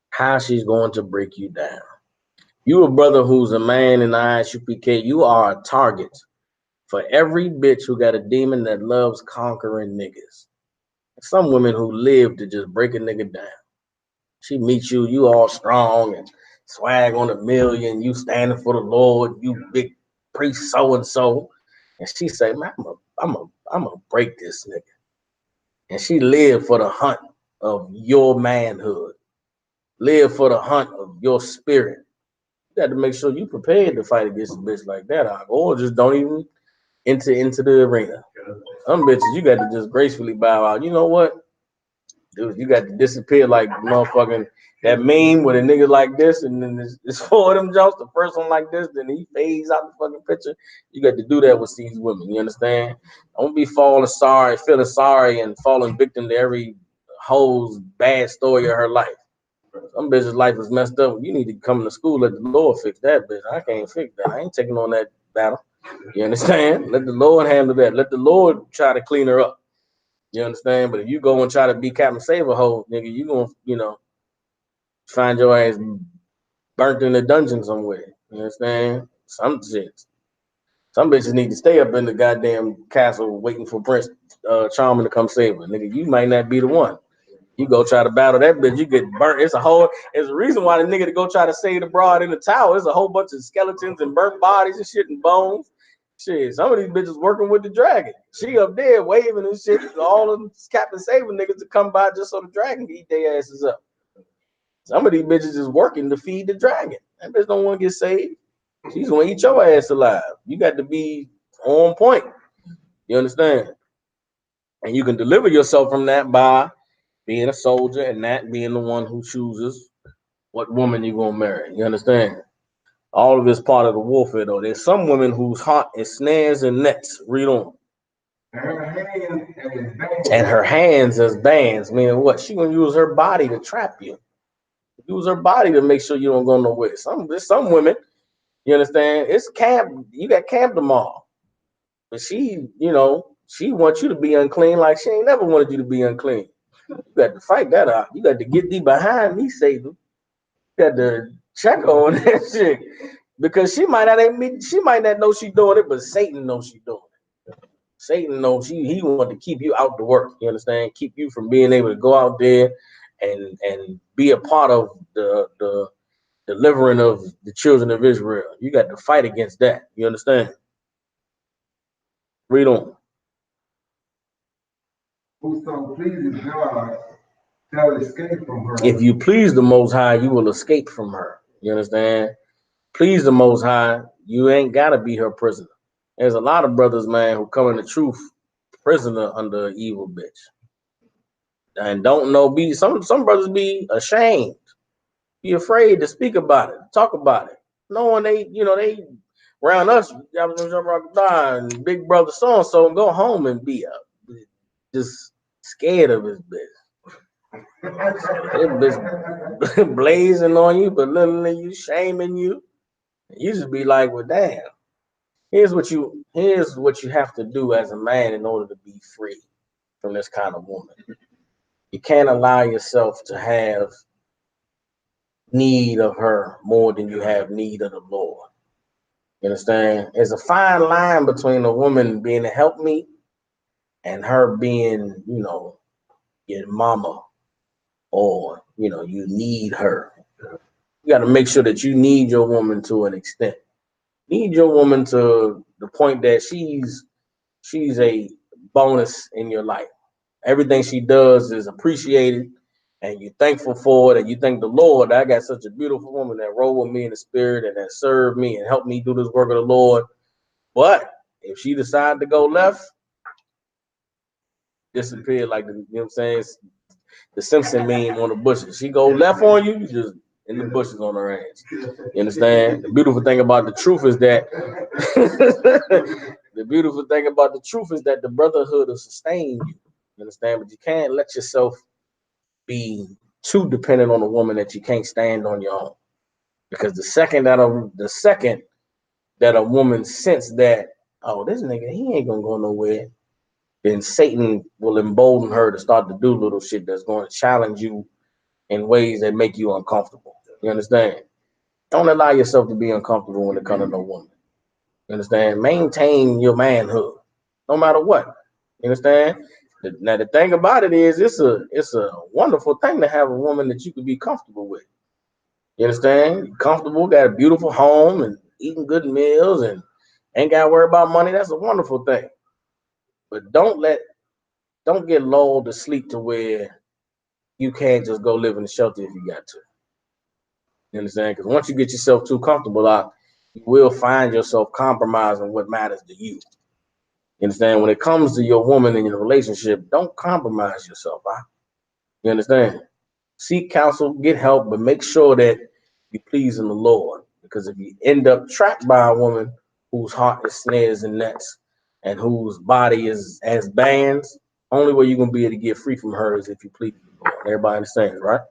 Speaker 1: how she's going to break you down. You a brother who's a man in the ISUPK, you are a target for every bitch who got a demon that loves conquering niggas. Some women who live to just break a nigga down. She meets you, you all strong and swag on a million, you standing for the Lord, you big priest so-and-so. And she say, man, I'm a break this nigga. And she live for the hunt of your manhood. Live for the hunt of your spirit. You got to make sure you prepared to fight against a bitch like that, or just don't even enter into the arena. Some bitches, you got to just gracefully bow out. You know what? Dude, you got to disappear like motherfucking that meme with a nigga like this, and then it's four of them jumps. The first one like this, then he fades out the fucking picture. You got to do that with these women. You understand? Don't be feeling sorry, and falling victim to every hoe's bad story of her life. Some bitch's life is messed up. You need to come to school, let the Lord fix that bitch. I can't fix that. I ain't taking on that battle. You understand? Let the Lord handle that. Let the Lord try to clean her up. You understand? But if you go and try to be Captain Save a hoe, nigga, you gonna, find your ass burnt in the dungeon somewhere. You understand? Some shit. Some bitches need to stay up in the goddamn castle waiting for Prince Charming to come save her. Nigga, you might not be the one. You go try to battle that bitch, you get burnt. It's a reason why the nigga to go try to save the broad in the tower. There's a whole bunch of skeletons and burnt bodies and shit and bones. Shit, some of these bitches working with the dragon. She up there waving and shit. All of them Captain Saving niggas to come by just so the dragon can eat their asses up. Some of these bitches is working to feed the dragon. That bitch don't want to get saved. She's gonna eat your ass alive. You got to be on point. You understand? And you can deliver yourself from that by being a soldier and not being the one who chooses what woman you're gonna marry. You understand? All of it's part of the warfare, though. There's some women whose heart is snares and nets. Read on. And her hands as bands. Meaning what? She gonna use her body to trap you. Use her body to make sure you don't go nowhere. There's some women, you understand? It's camp. You got camp tomorrow, but she wants you to be unclean like she ain't never wanted you to be unclean. You got to fight that out. You got to get thee behind me, Satan. You got to check on that shit because she might not know she's doing it, but Satan knows she's doing it. Satan knows he wants to keep you out the work. You understand? Keep you from being able to go out there and be a part of the delivering of the children of Israel. You got to fight against that. You understand? Read on.
Speaker 2: Whoso pleases God shall escape from her.
Speaker 1: If you please the Most High, you will escape from her. You understand? Please the Most High, you ain't got to be her prisoner. There's a lot of brothers, man, who come in the truth prisoner under an evil bitch. And don't know, some brothers be ashamed, be afraid to speak about it, talk about it. Knowing they around us, and big brother so-and-so, and go home and be just scared of his bitch. It bitch blazing on you, belittling you, shaming you. You just be like, well, damn. Here's what you have to do as a man in order to be free from this kind of woman. You can't allow yourself to have need of her more than you have need of the Lord. You understand? There's a fine line between a woman being a helpmeet and her being, your mama, or you need her. You got to make sure that you need your woman to an extent. Need your woman to the point that she's a bonus in your life. Everything she does is appreciated, and you're thankful for it, and you thank the Lord that I got such a beautiful woman that rolled with me in the spirit and that served me and helped me do this work of the Lord. But if she decided to go left, disappear like the, you know what I'm saying? The Simpson meme on the bushes. She go left on you, you just in the bushes on her ass. You understand? The beautiful thing about the truth is that the brotherhood will sustain you. You understand? But you can't let yourself be too dependent on a woman that you can't stand on your own. Because the second that a woman sense that, oh, this nigga, he ain't gonna go nowhere, then Satan will embolden her to start to do little shit that's going to challenge you in ways that make you uncomfortable. You understand? Don't allow yourself to be uncomfortable when it comes to no woman. You understand? Maintain your manhood, no matter what. You understand? Now the thing about it is, it's a wonderful thing to have a woman that you can be comfortable with. You understand? You're comfortable, got a beautiful home, and eating good meals, and ain't got to worry about money. That's a wonderful thing. But don't get lulled to sleep to where you can't just go live in the shelter if you got to. You understand? Because once you get yourself too comfortable out, you will find yourself compromising what matters to you. You understand? When it comes to your woman in your relationship, don't compromise yourself. Huh? You understand? Seek counsel, get help, but make sure that you please in the Lord. Because if you end up trapped by a woman whose heart is snares and nets and whose body is as bands, only way you're gonna be able to get free from her is if you please the Lord. Everybody understands, right?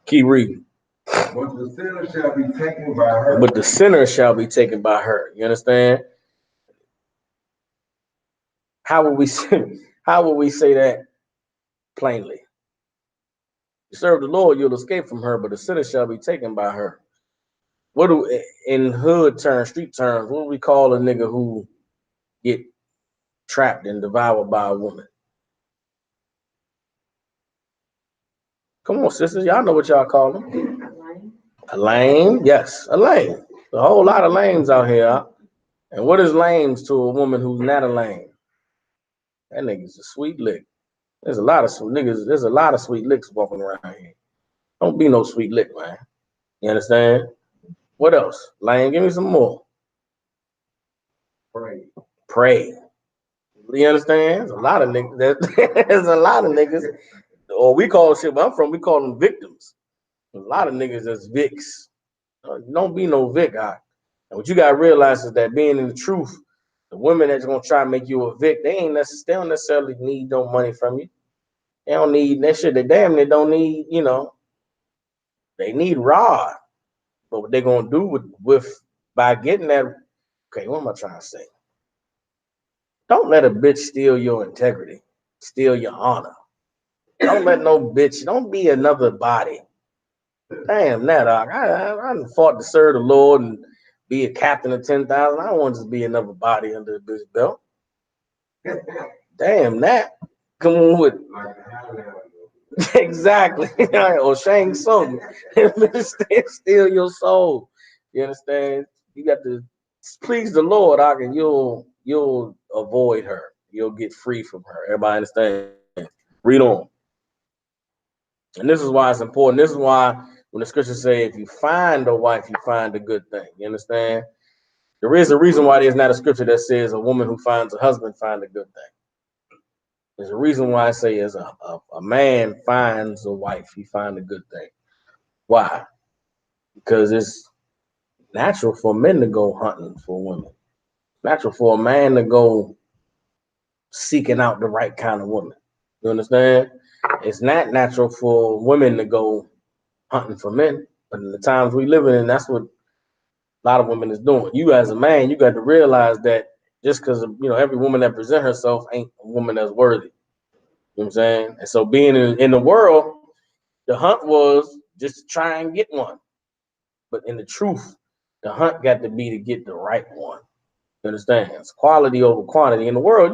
Speaker 1: Keep reading.
Speaker 2: But the sinner shall be taken by her.
Speaker 1: But the sinner shall be taken by her. You understand? How would we say, how would we say that plainly? You serve the Lord, you'll escape from her, but the sinner shall be taken by her. What do in hood terms, street terms, what do we call a nigga who get trapped and devoured by a woman? Come on, sisters, y'all know what y'all call them. A lame, yes, a lame. A whole lot of lames out here. And what is lames to a woman who's not a lame? That nigga's a sweet lick. There's a lot of sweet niggas. There's a lot of sweet licks walking around here. Don't be no sweet lick, man. You understand? What else? Lane, give me some more.
Speaker 2: Pray.
Speaker 1: Pray. You understand? There's a lot of niggas. There's a lot of niggas. Or we call shit where I'm from, we call them victims. A lot of niggas that's Vicks. Don't be no Vic. And what you gotta realize is that being in the truth, the women that's gonna try to make you a Vic, they don't necessarily need no money from you. They don't need that shit. They damn near don't need, they need rod. But what they're gonna do with by getting that, okay, what am I trying to say? Don't let a bitch steal your integrity, steal your honor. Don't let no bitch, don't be another body. Damn that, I fought to serve the Lord and be a captain of 10,000. I don't want to be another body under the bitch belt. Damn that. Come on with exactly. Or Shang Tsung. Steal your soul. You understand? You got to please the Lord, and you'll avoid her. You'll get free from her. Everybody understand? Read on. And this is why it's important. This is why when the scriptures say, if you find a wife, you find a good thing. You understand? There is a reason why there's not a scripture that says a woman who finds a husband find a good thing. There's a reason why I say as a man finds a wife, he find a good thing. Why? Because it's natural for men to go hunting for women. Natural for a man to go seeking out the right kind of woman. You understand? It's not natural for women to go hunting for men, but in the times we live in, that's what a lot of women is doing. You as a man, you got to realize that just because every woman that presents herself ain't a woman that's worthy. You know what I'm saying? And so being in the world, the hunt was just to try and get one. But in the truth, the hunt got to be to get the right one. You understand? It's quality over quantity. In the world,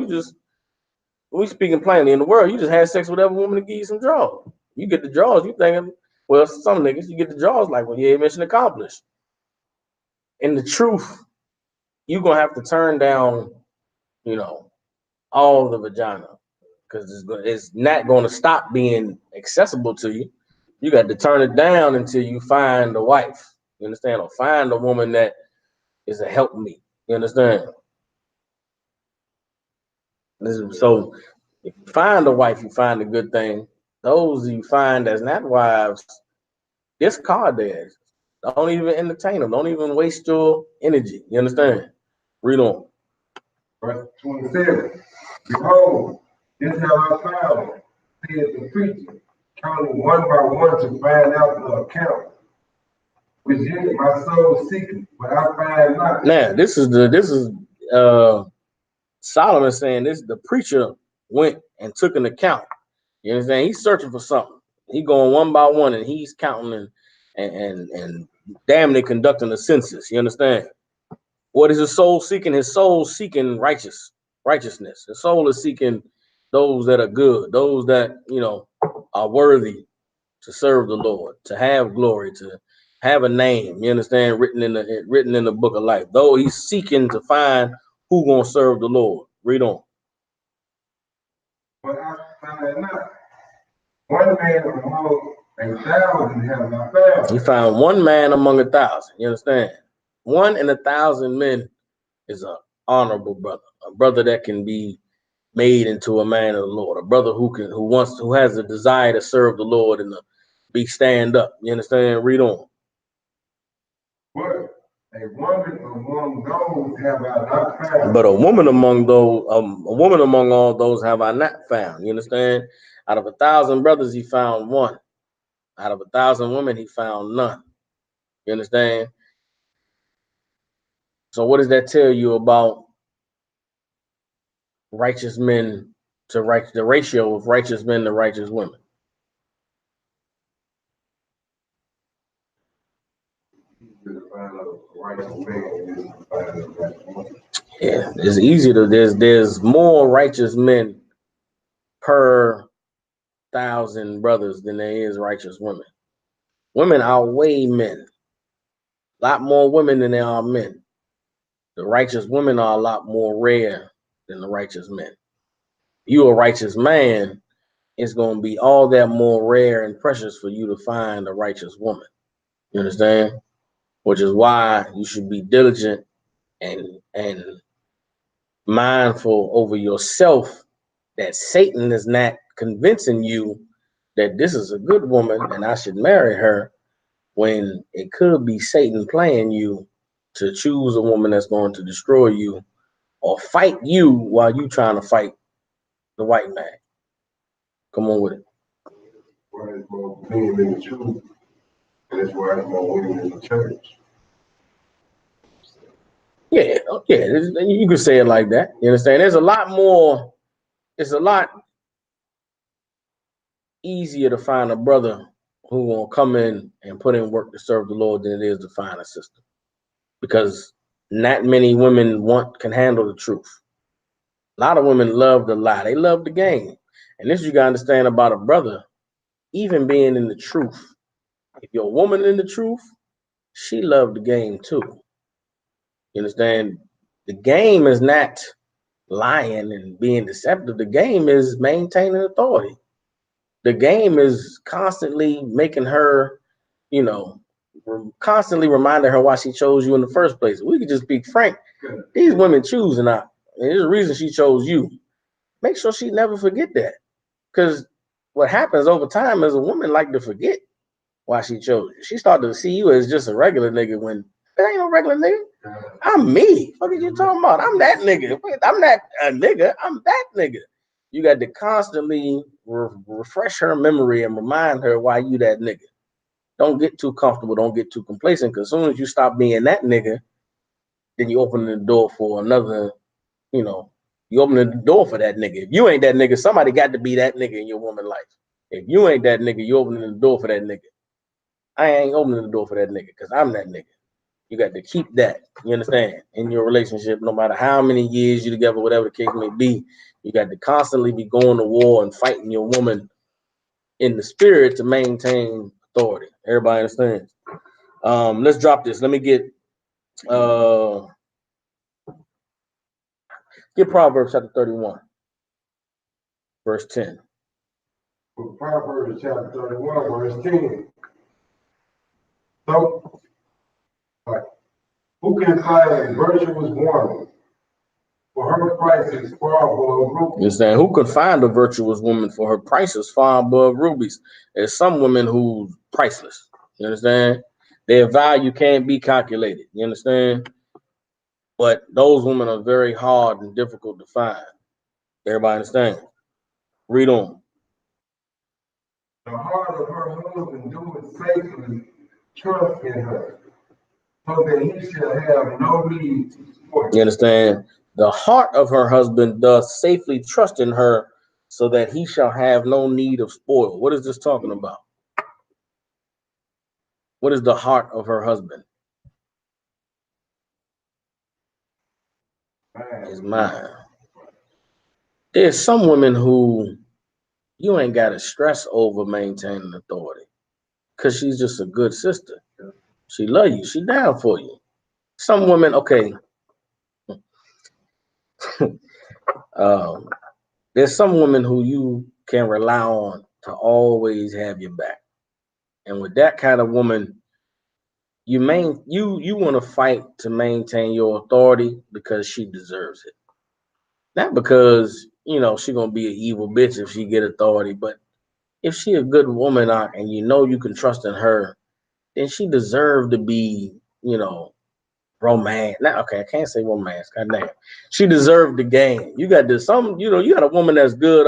Speaker 1: we speaking plainly, in the world, you just had sex with every woman to give you some draws. You get the draws, you thinking, well, some niggas, you get the draws like, well, yeah, mission accomplished. In the truth, you're going to have to turn down, all the vagina because it's not going to stop being accessible to you. You got to turn it down until you find a wife. You understand? Or find a woman that is a help me. You understand? So if you find a wife, you find a good thing. Those you find as not wives, discard theirs. Don't even entertain them. Don't even waste your energy. You understand? Read on.
Speaker 2: Verse 27. Behold, this have I found, said the preacher, counting one by one to find out the account, which yet my soul seeketh, but I find not.
Speaker 1: Now, this is Solomon saying this. The preacher went and took an account. You understand? He's searching for something. He going one by one, and he's counting and damn near conducting a census. You understand? What is his soul seeking? His soul seeking righteousness. His soul is seeking those that are good, those that are worthy to serve the Lord, to have glory, to have a name. You understand? Written in the book of life. Though he's seeking to find who gonna serve the Lord. Read on.
Speaker 2: But I find not. One man among 1,000 have I found.
Speaker 1: He found one man among 1,000. You understand? 1 in 1,000 men is an honorable brother, a brother that can be made into a man of the Lord, a brother who has a desire to serve the Lord and to be stand up. You understand? Read on.
Speaker 2: But a woman among those have I not found.
Speaker 1: But a woman among all those have I not found. You understand? Out of 1,000 brothers, he found one. Out of 1,000 women, he found none. You understand? So what does that tell you about righteous men the ratio of righteous men to righteous women? Yeah, it's easier to there's more righteous men per 1,000 brothers than there is righteous women. Women outweigh men. A lot more women than there are men. The righteous women are a lot more rare than the righteous men. You a righteous man, it's going to be all that more rare and precious for you to find a righteous woman. You understand? Which is why you should be diligent and mindful over yourself that Satan is not convincing you that this is a good woman and I should marry her, when it could be Satan playing you to choose a woman that's going to destroy you or fight you while you trying to fight the white man. Come on with it.
Speaker 2: Why is more men in the truth, and that's why it's more women in the church.
Speaker 1: Yeah, you could say it like that. You understand? There's a lot more. It's a lot easier to find a brother who will come in and put in work to serve the Lord than it is to find a sister, because not many women can handle the truth. A lot of women love the lie. They love the game. And this you gotta understand about a brother, even being in the truth. If you're a woman in the truth, she loved the game too. You understand? The game is not lying and being deceptive. The game is maintaining authority. The game is constantly making her, constantly reminding her why she chose you in the first place. We could just be frank. These women choose not. And there's a reason she chose you. Make sure she never forget that. Because what happens over time is a woman like to forget why she chose you. She started to see you as just a regular nigga when there ain't no regular nigga. I'm me. What are you talking about? I'm that nigga. I'm not a nigga. I'm that nigga. You got to constantly refresh her memory and remind her why you that nigga. Don't get too comfortable. Don't get too complacent. Because as soon as you stop being that nigga, then you open the door for another, you know, you open the door for that nigga. If you ain't that nigga, somebody got to be that nigga in your woman life. If you ain't that nigga, you opening the door for that nigga. I ain't opening the door for that nigga because I'm that nigga. You got to keep that, you understand, in your relationship, no matter how many years you together, whatever the case may be. You got to constantly be going to war and fighting your woman in the spirit to maintain authority. Everybody understands? Let's drop this. Let me get Proverbs chapter 31, verse 10.
Speaker 2: Proverbs chapter 31, verse 10. So, who can find a virtuous woman? For her price is far above rubies.
Speaker 1: You're saying who could find a virtuous woman for her price is far above rubies? There's some women who's priceless. You understand? Their value can't be calculated. You understand? But those women are very hard and difficult to find. Everybody understand? Read on.
Speaker 2: The heart of her husband doeth safely trust in her, so that he shall have no need to spoil.
Speaker 1: You understand? The heart of her husband does safely trust in her, so that he shall have no need of spoil. What is this talking about? What is the heart of her husband? His mind. There's some women who you ain't got to stress over maintaining authority because she's just a good sister. She love you. She down for you. Some women, okay. There's some women who you can rely on to always have your back. And with that kind of woman, you want to fight to maintain your authority because she deserves it. Not because, she going to be an evil bitch if she get authority, but if she a good woman and you can trust in her, then she deserve to be, romance. Now, okay, I can't say romance. God damn. She deserved the game. You got this you got a woman that's good,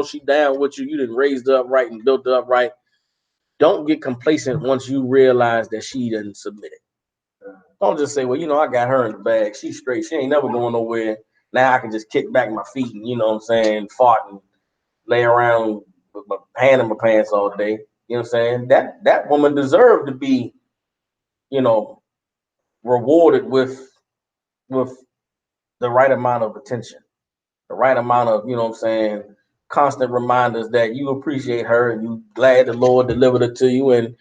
Speaker 1: she down with you. You didn't raised her up right and built her up right. Don't get complacent once you realize that she didn't submit it. Don't just say, well, I got her in the bag. She's straight. She ain't never going nowhere. Now I can just kick back my feet and, fart and lay around with my hand in my pants all day. You know what I'm saying? That woman deserved to be, rewarded with the right amount of attention, the right amount of, constant reminders that you appreciate her and you glad the Lord delivered it to you, and,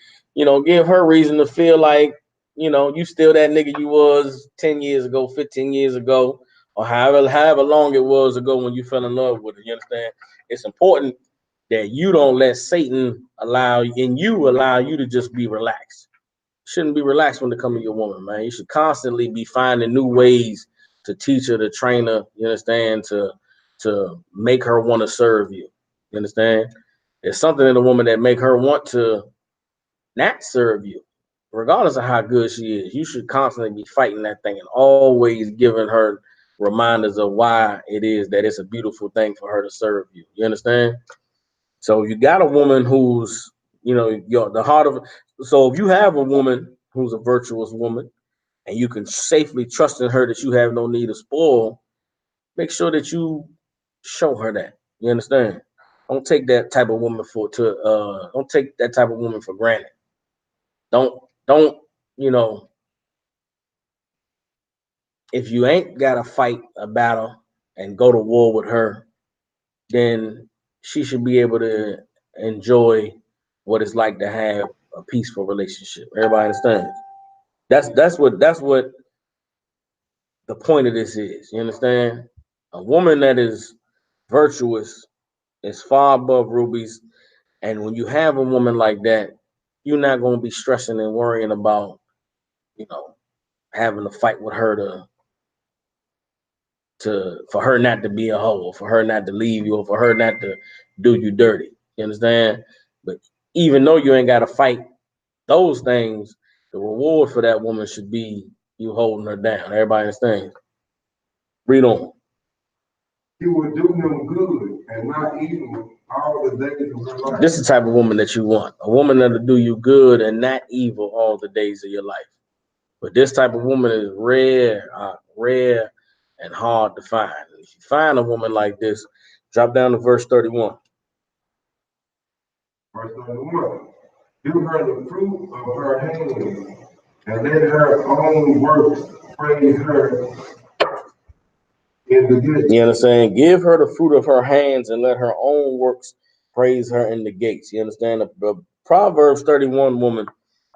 Speaker 1: give her reason to feel like, you still that nigga you was 10 years ago, 15 years ago, or however long it was ago when you fell in love with her. You understand? It's important that you don't let Satan allow you to just be relaxed. Shouldn't be relaxed when it comes to your woman, man. You should constantly be finding new ways to teach her, to train her, you understand, to make her want to serve you. You understand? There's something in a woman that make her want to not serve you, regardless of how good she is. You should constantly be fighting that thing and always giving her reminders of why it is that it's a beautiful thing for her to serve you. You understand? So you got a woman who's, the heart of. So if you have a woman who's a virtuous woman and you can safely trust in her that you have no need to spoil, make sure that you show her that. You understand? Don't take that type of woman don't take that type of woman for granted. Don't, you know, if you ain't got to fight a battle and go to war with her, then she should be able to enjoy what it's like to have a peaceful relationship. Everybody understands? That's what the point of this is. You understand? A woman that is virtuous is far above rubies. And when you have a woman like that, you're not going to be stressing and worrying about, having to fight with her for her not to be a hoe, for her not to leave you, or for her not to do you dirty. You understand? But even though you ain't got to fight those things, the reward for that woman should be you holding her down. Everybody understands? Read on.
Speaker 2: He will do him good and not evil all the days of her life.
Speaker 1: This is the type of woman that you want. A woman that'll do you good and not evil all the days of your life. But this type of woman is rare and hard to find. If you find a woman like this, drop down to verse 31.
Speaker 2: Verse 31. Give her the fruit of her hands, and let her own works praise her in the gates.
Speaker 1: You understand? Give her the fruit of her hands and let her own works praise her in the gates. You understand? The Proverbs 31 woman,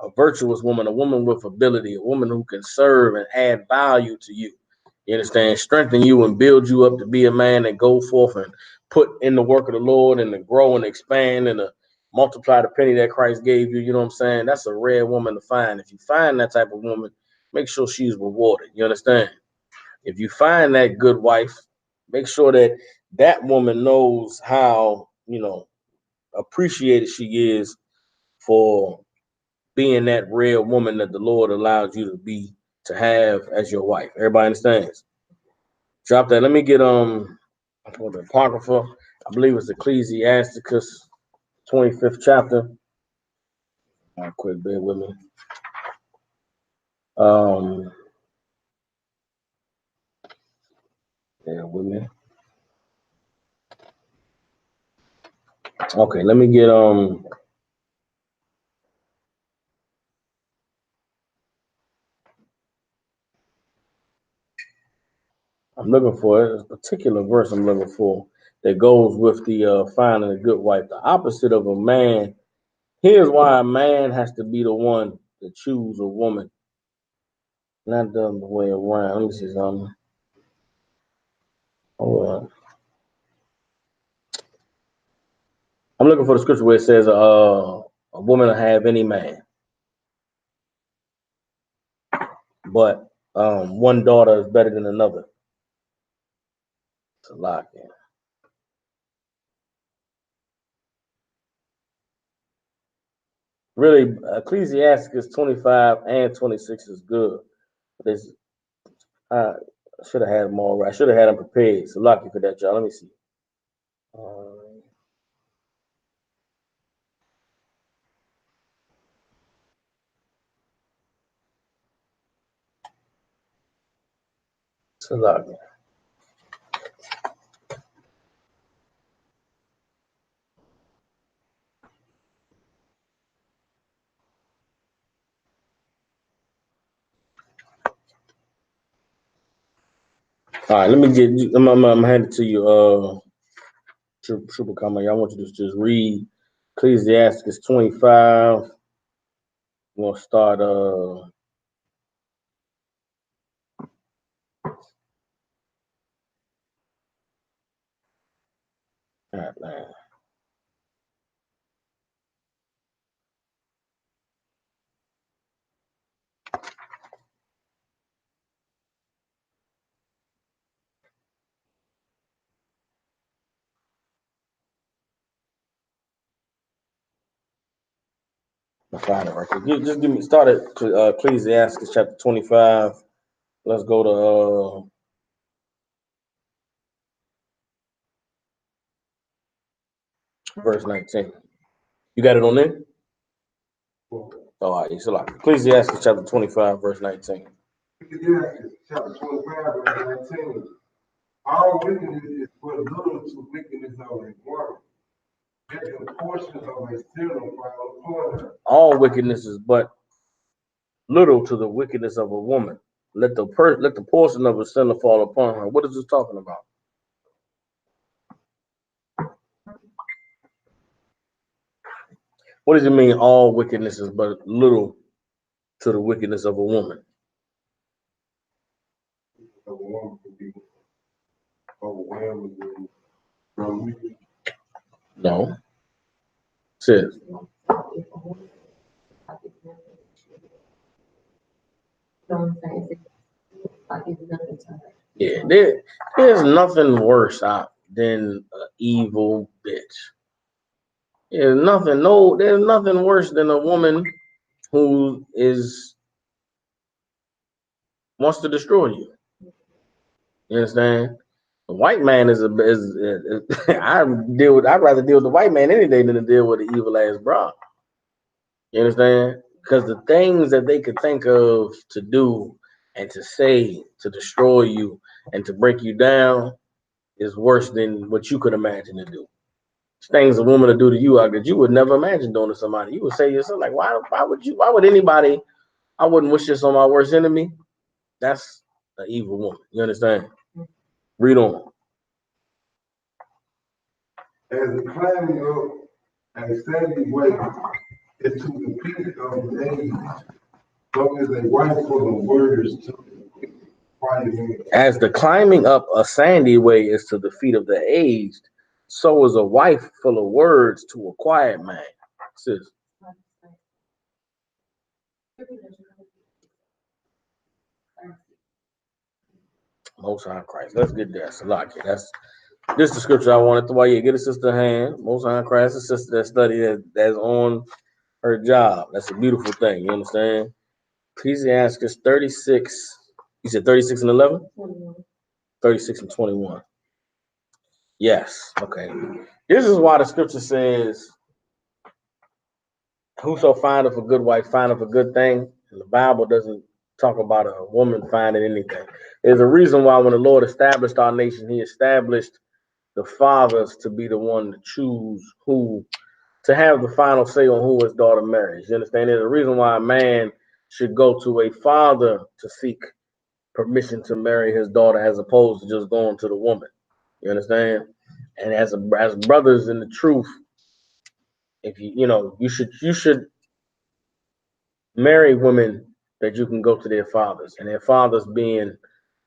Speaker 1: a virtuous woman, a woman with ability, a woman who can serve and add value to you. You understand? Strengthen you and build you up to be a man that go forth and put in the work of the Lord and to grow and expand and to multiply the penny that Christ gave you. You know what I'm saying? That's a rare woman to find. If you find that type of woman, make sure she's rewarded. You understand? If you find that good wife, make sure that that woman knows how, appreciated she is for being that rare woman that the Lord allowed you to have as your wife. Everybody understands? Drop that. Let me get the Apocrypha. I believe it's Ecclesiasticus 25th chapter. All right, quick, bear with me. Bear with me. Okay, let me get I'm looking for a particular verse I'm looking for that goes with the finding a good wife. The opposite of a man. Here's why a man has to be the one to choose a woman, not the other way around. Let me see something. Hold on. I'm looking for the scripture where it says a woman will have any man, but one daughter is better than another. It's a lot, man. Really, Ecclesiasticus 25 and 26 is good. This I should have had them all right. I should have had them prepared. So lucky for that, y'all. Let me see. So lucky. All right, let me get you. I'm hand it to you. Triple comment. I want you to just read Ecclesiasticus 25. We're gonna start. Man. I'll find it right here. Just give me start at Ecclesiasticus chapter 25. Let's go to verse 19. You got it on there? All right, so like Ecclesiasticus chapter 25, verse 19.
Speaker 2: Ecclesiastes chapter 25, verse 19. All wickedness is but little to wickedness of a woman. Let the portion of a sinner fall upon her.
Speaker 1: All wickedness is but little to the wickedness of a woman. Let the portion of a sinner fall upon her. What is this talking about? What does it mean? All wickedness is but little to the wickedness of a woman.
Speaker 2: A woman can be overwhelmed from
Speaker 1: No. Says. Yeah, there's nothing worse out than an evil bitch. There's nothing worse than a woman who wants to destroy you. You understand? The white man I'd rather deal with the white man any day than to deal with the evil ass bra. You understand? Because the things that they could think of to do and to say to destroy you and to break you down is worse than what you could imagine to do. Things a woman to do to you out that you would never imagine doing to somebody. You would say to yourself, like, why would anybody, I wouldn't wish this on my worst enemy. That's an evil woman. You understand? Read on.
Speaker 2: As the climbing up a sandy way is to the peak of the age, so is a wife full of words to the quiet man.
Speaker 1: As the climbing up a sandy way is to the feet of the aged, so is a wife full of words to a quiet man. Sis. Most High Christ. Let's get there. Salaki. This the scripture I wanted to why you get a sister hand. Most High Christ, a sister that study that's on her job. That's a beautiful thing. You understand? Ecclesiastes 36. You said 36 and 11? 36 and 21. Yes. Okay. This is why the scripture says, whoso findeth a good wife findeth a good thing. And the Bible doesn't talk about a woman finding anything. There's a reason why when the Lord established our nation, he established the fathers to be the one to choose who, to have the final say on who his daughter marries. You understand? There's a reason why a man should go to a father to seek permission to marry his daughter as opposed to just going to the woman. You understand? And as brothers in the truth, if you should marry women that you can go to their fathers, and their fathers being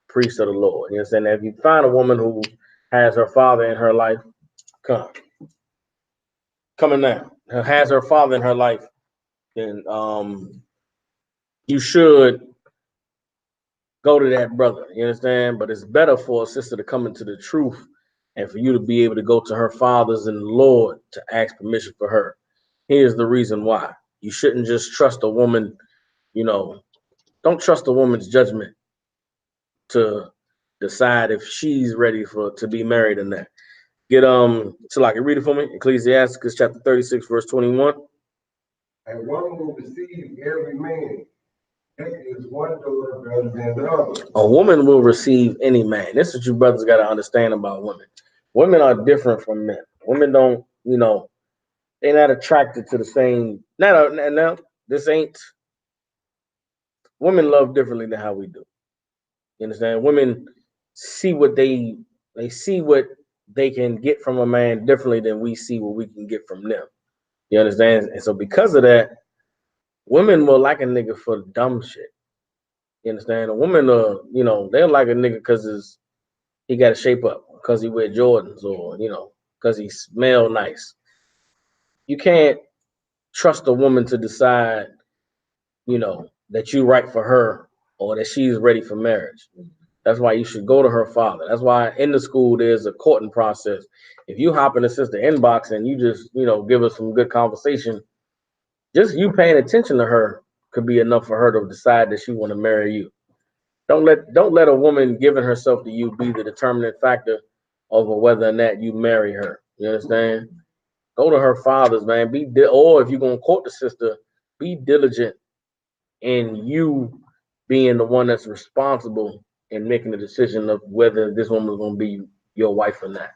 Speaker 1: priests of the Lord. You understand? If you find a woman who has her father in her life, coming now, has her father in her life, then you should go to that brother. You understand? But it's better for a sister to come into the truth and for you to be able to go to her fathers in the Lord to ask permission for her. Here's the reason why. You shouldn't just trust a woman, don't trust a woman's judgment to decide if she's ready to be married or not. Get so like read it for me. Ecclesiastes chapter 36, verse 21.
Speaker 2: And one will receive every man. That is one daughter better than the other.
Speaker 1: A woman will receive any man. This is what you brothers got to understand about women. Women are different from men. Women don't, they're not attracted to the same. Now, this ain't. Women love differently than how we do. You understand? Women see what they see what they can get from a man differently than we see what we can get from them. You understand? And so because of that, women will like a nigga for dumb shit. You understand? A woman, they'll like a nigga because he got to shape up, because he wear Jordans, or because he smell nice. You can't trust a woman to decide, that you right for her or that she's ready for marriage. That's why you should go to her father. That's why in the school there's a courting process. If you hop in the sister inbox and you just, give us some good conversation, just you paying attention to her could be enough for her to decide that she want to marry you. Don't let a woman giving herself to you be the determinant factor over whether or not you marry her. You understand? Go to her fathers, man. Or if you're gonna court the sister, be diligent in you being the one that's responsible in making the decision of whether this woman is gonna be your wife or not.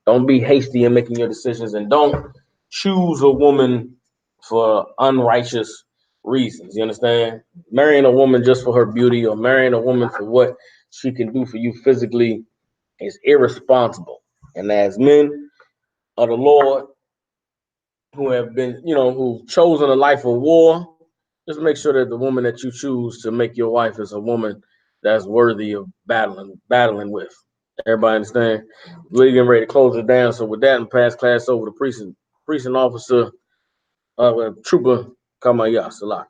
Speaker 1: Don't be hasty in making your decisions, and don't choose a woman for unrighteous reasons. You understand? Marrying a woman just for her beauty or marrying a woman for what she can do for you physically is irresponsible. And as men of the Lord who have been, who've chosen a life of war, just make sure that the woman that you choose to make your wife is a woman that's worthy of battling with. Everybody understand? We're getting ready to close it down. So with that, and pass class over to precinct officer, trooper Kamaya Salaki.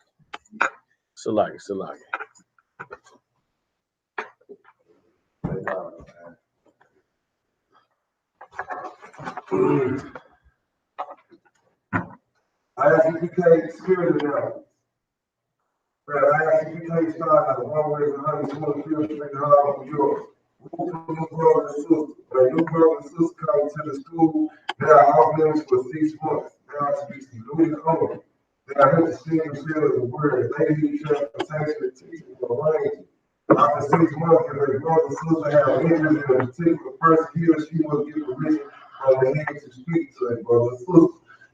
Speaker 1: Salaki.
Speaker 2: ISUPK spirit now. But ISUPK start at 1 way 125th Street, Harlem, New York. new brothers and sisters. When a new brother and sister come to the school, they are off limits for 6 months. They are to be saluted on. They are here to sing and feel the word. They need transportation and teaching for arrangement. After 6 months, if a brother and sister have interest in a particular person, he or she must get permission from the head to speak to a brother and sister.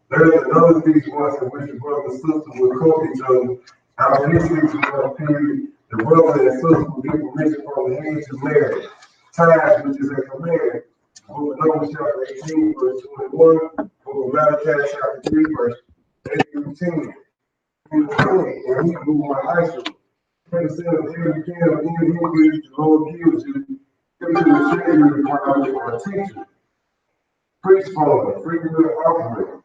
Speaker 2: There is another 6 months in which the brother and sister will court each other. After this 6 month period, the brother and sister will get permission from the head to marry. Time, which is a command. Book of Numbers chapter 18, verse 21. Book of Malachi chapter 3, verse 8 through 10. And he blew my eyes. Understand that every can of any English the Lord gives you, give to the Savior requirement for a teacher. Priest follower, free will offering.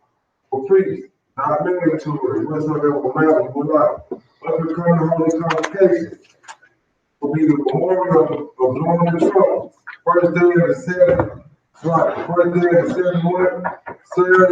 Speaker 2: For priests, not mandatory, whatsoever amount you would like. But become the holy convocation. Will be the memorial of blowing the trumpet. First day of the seventh, right? First day of the 7th month, serve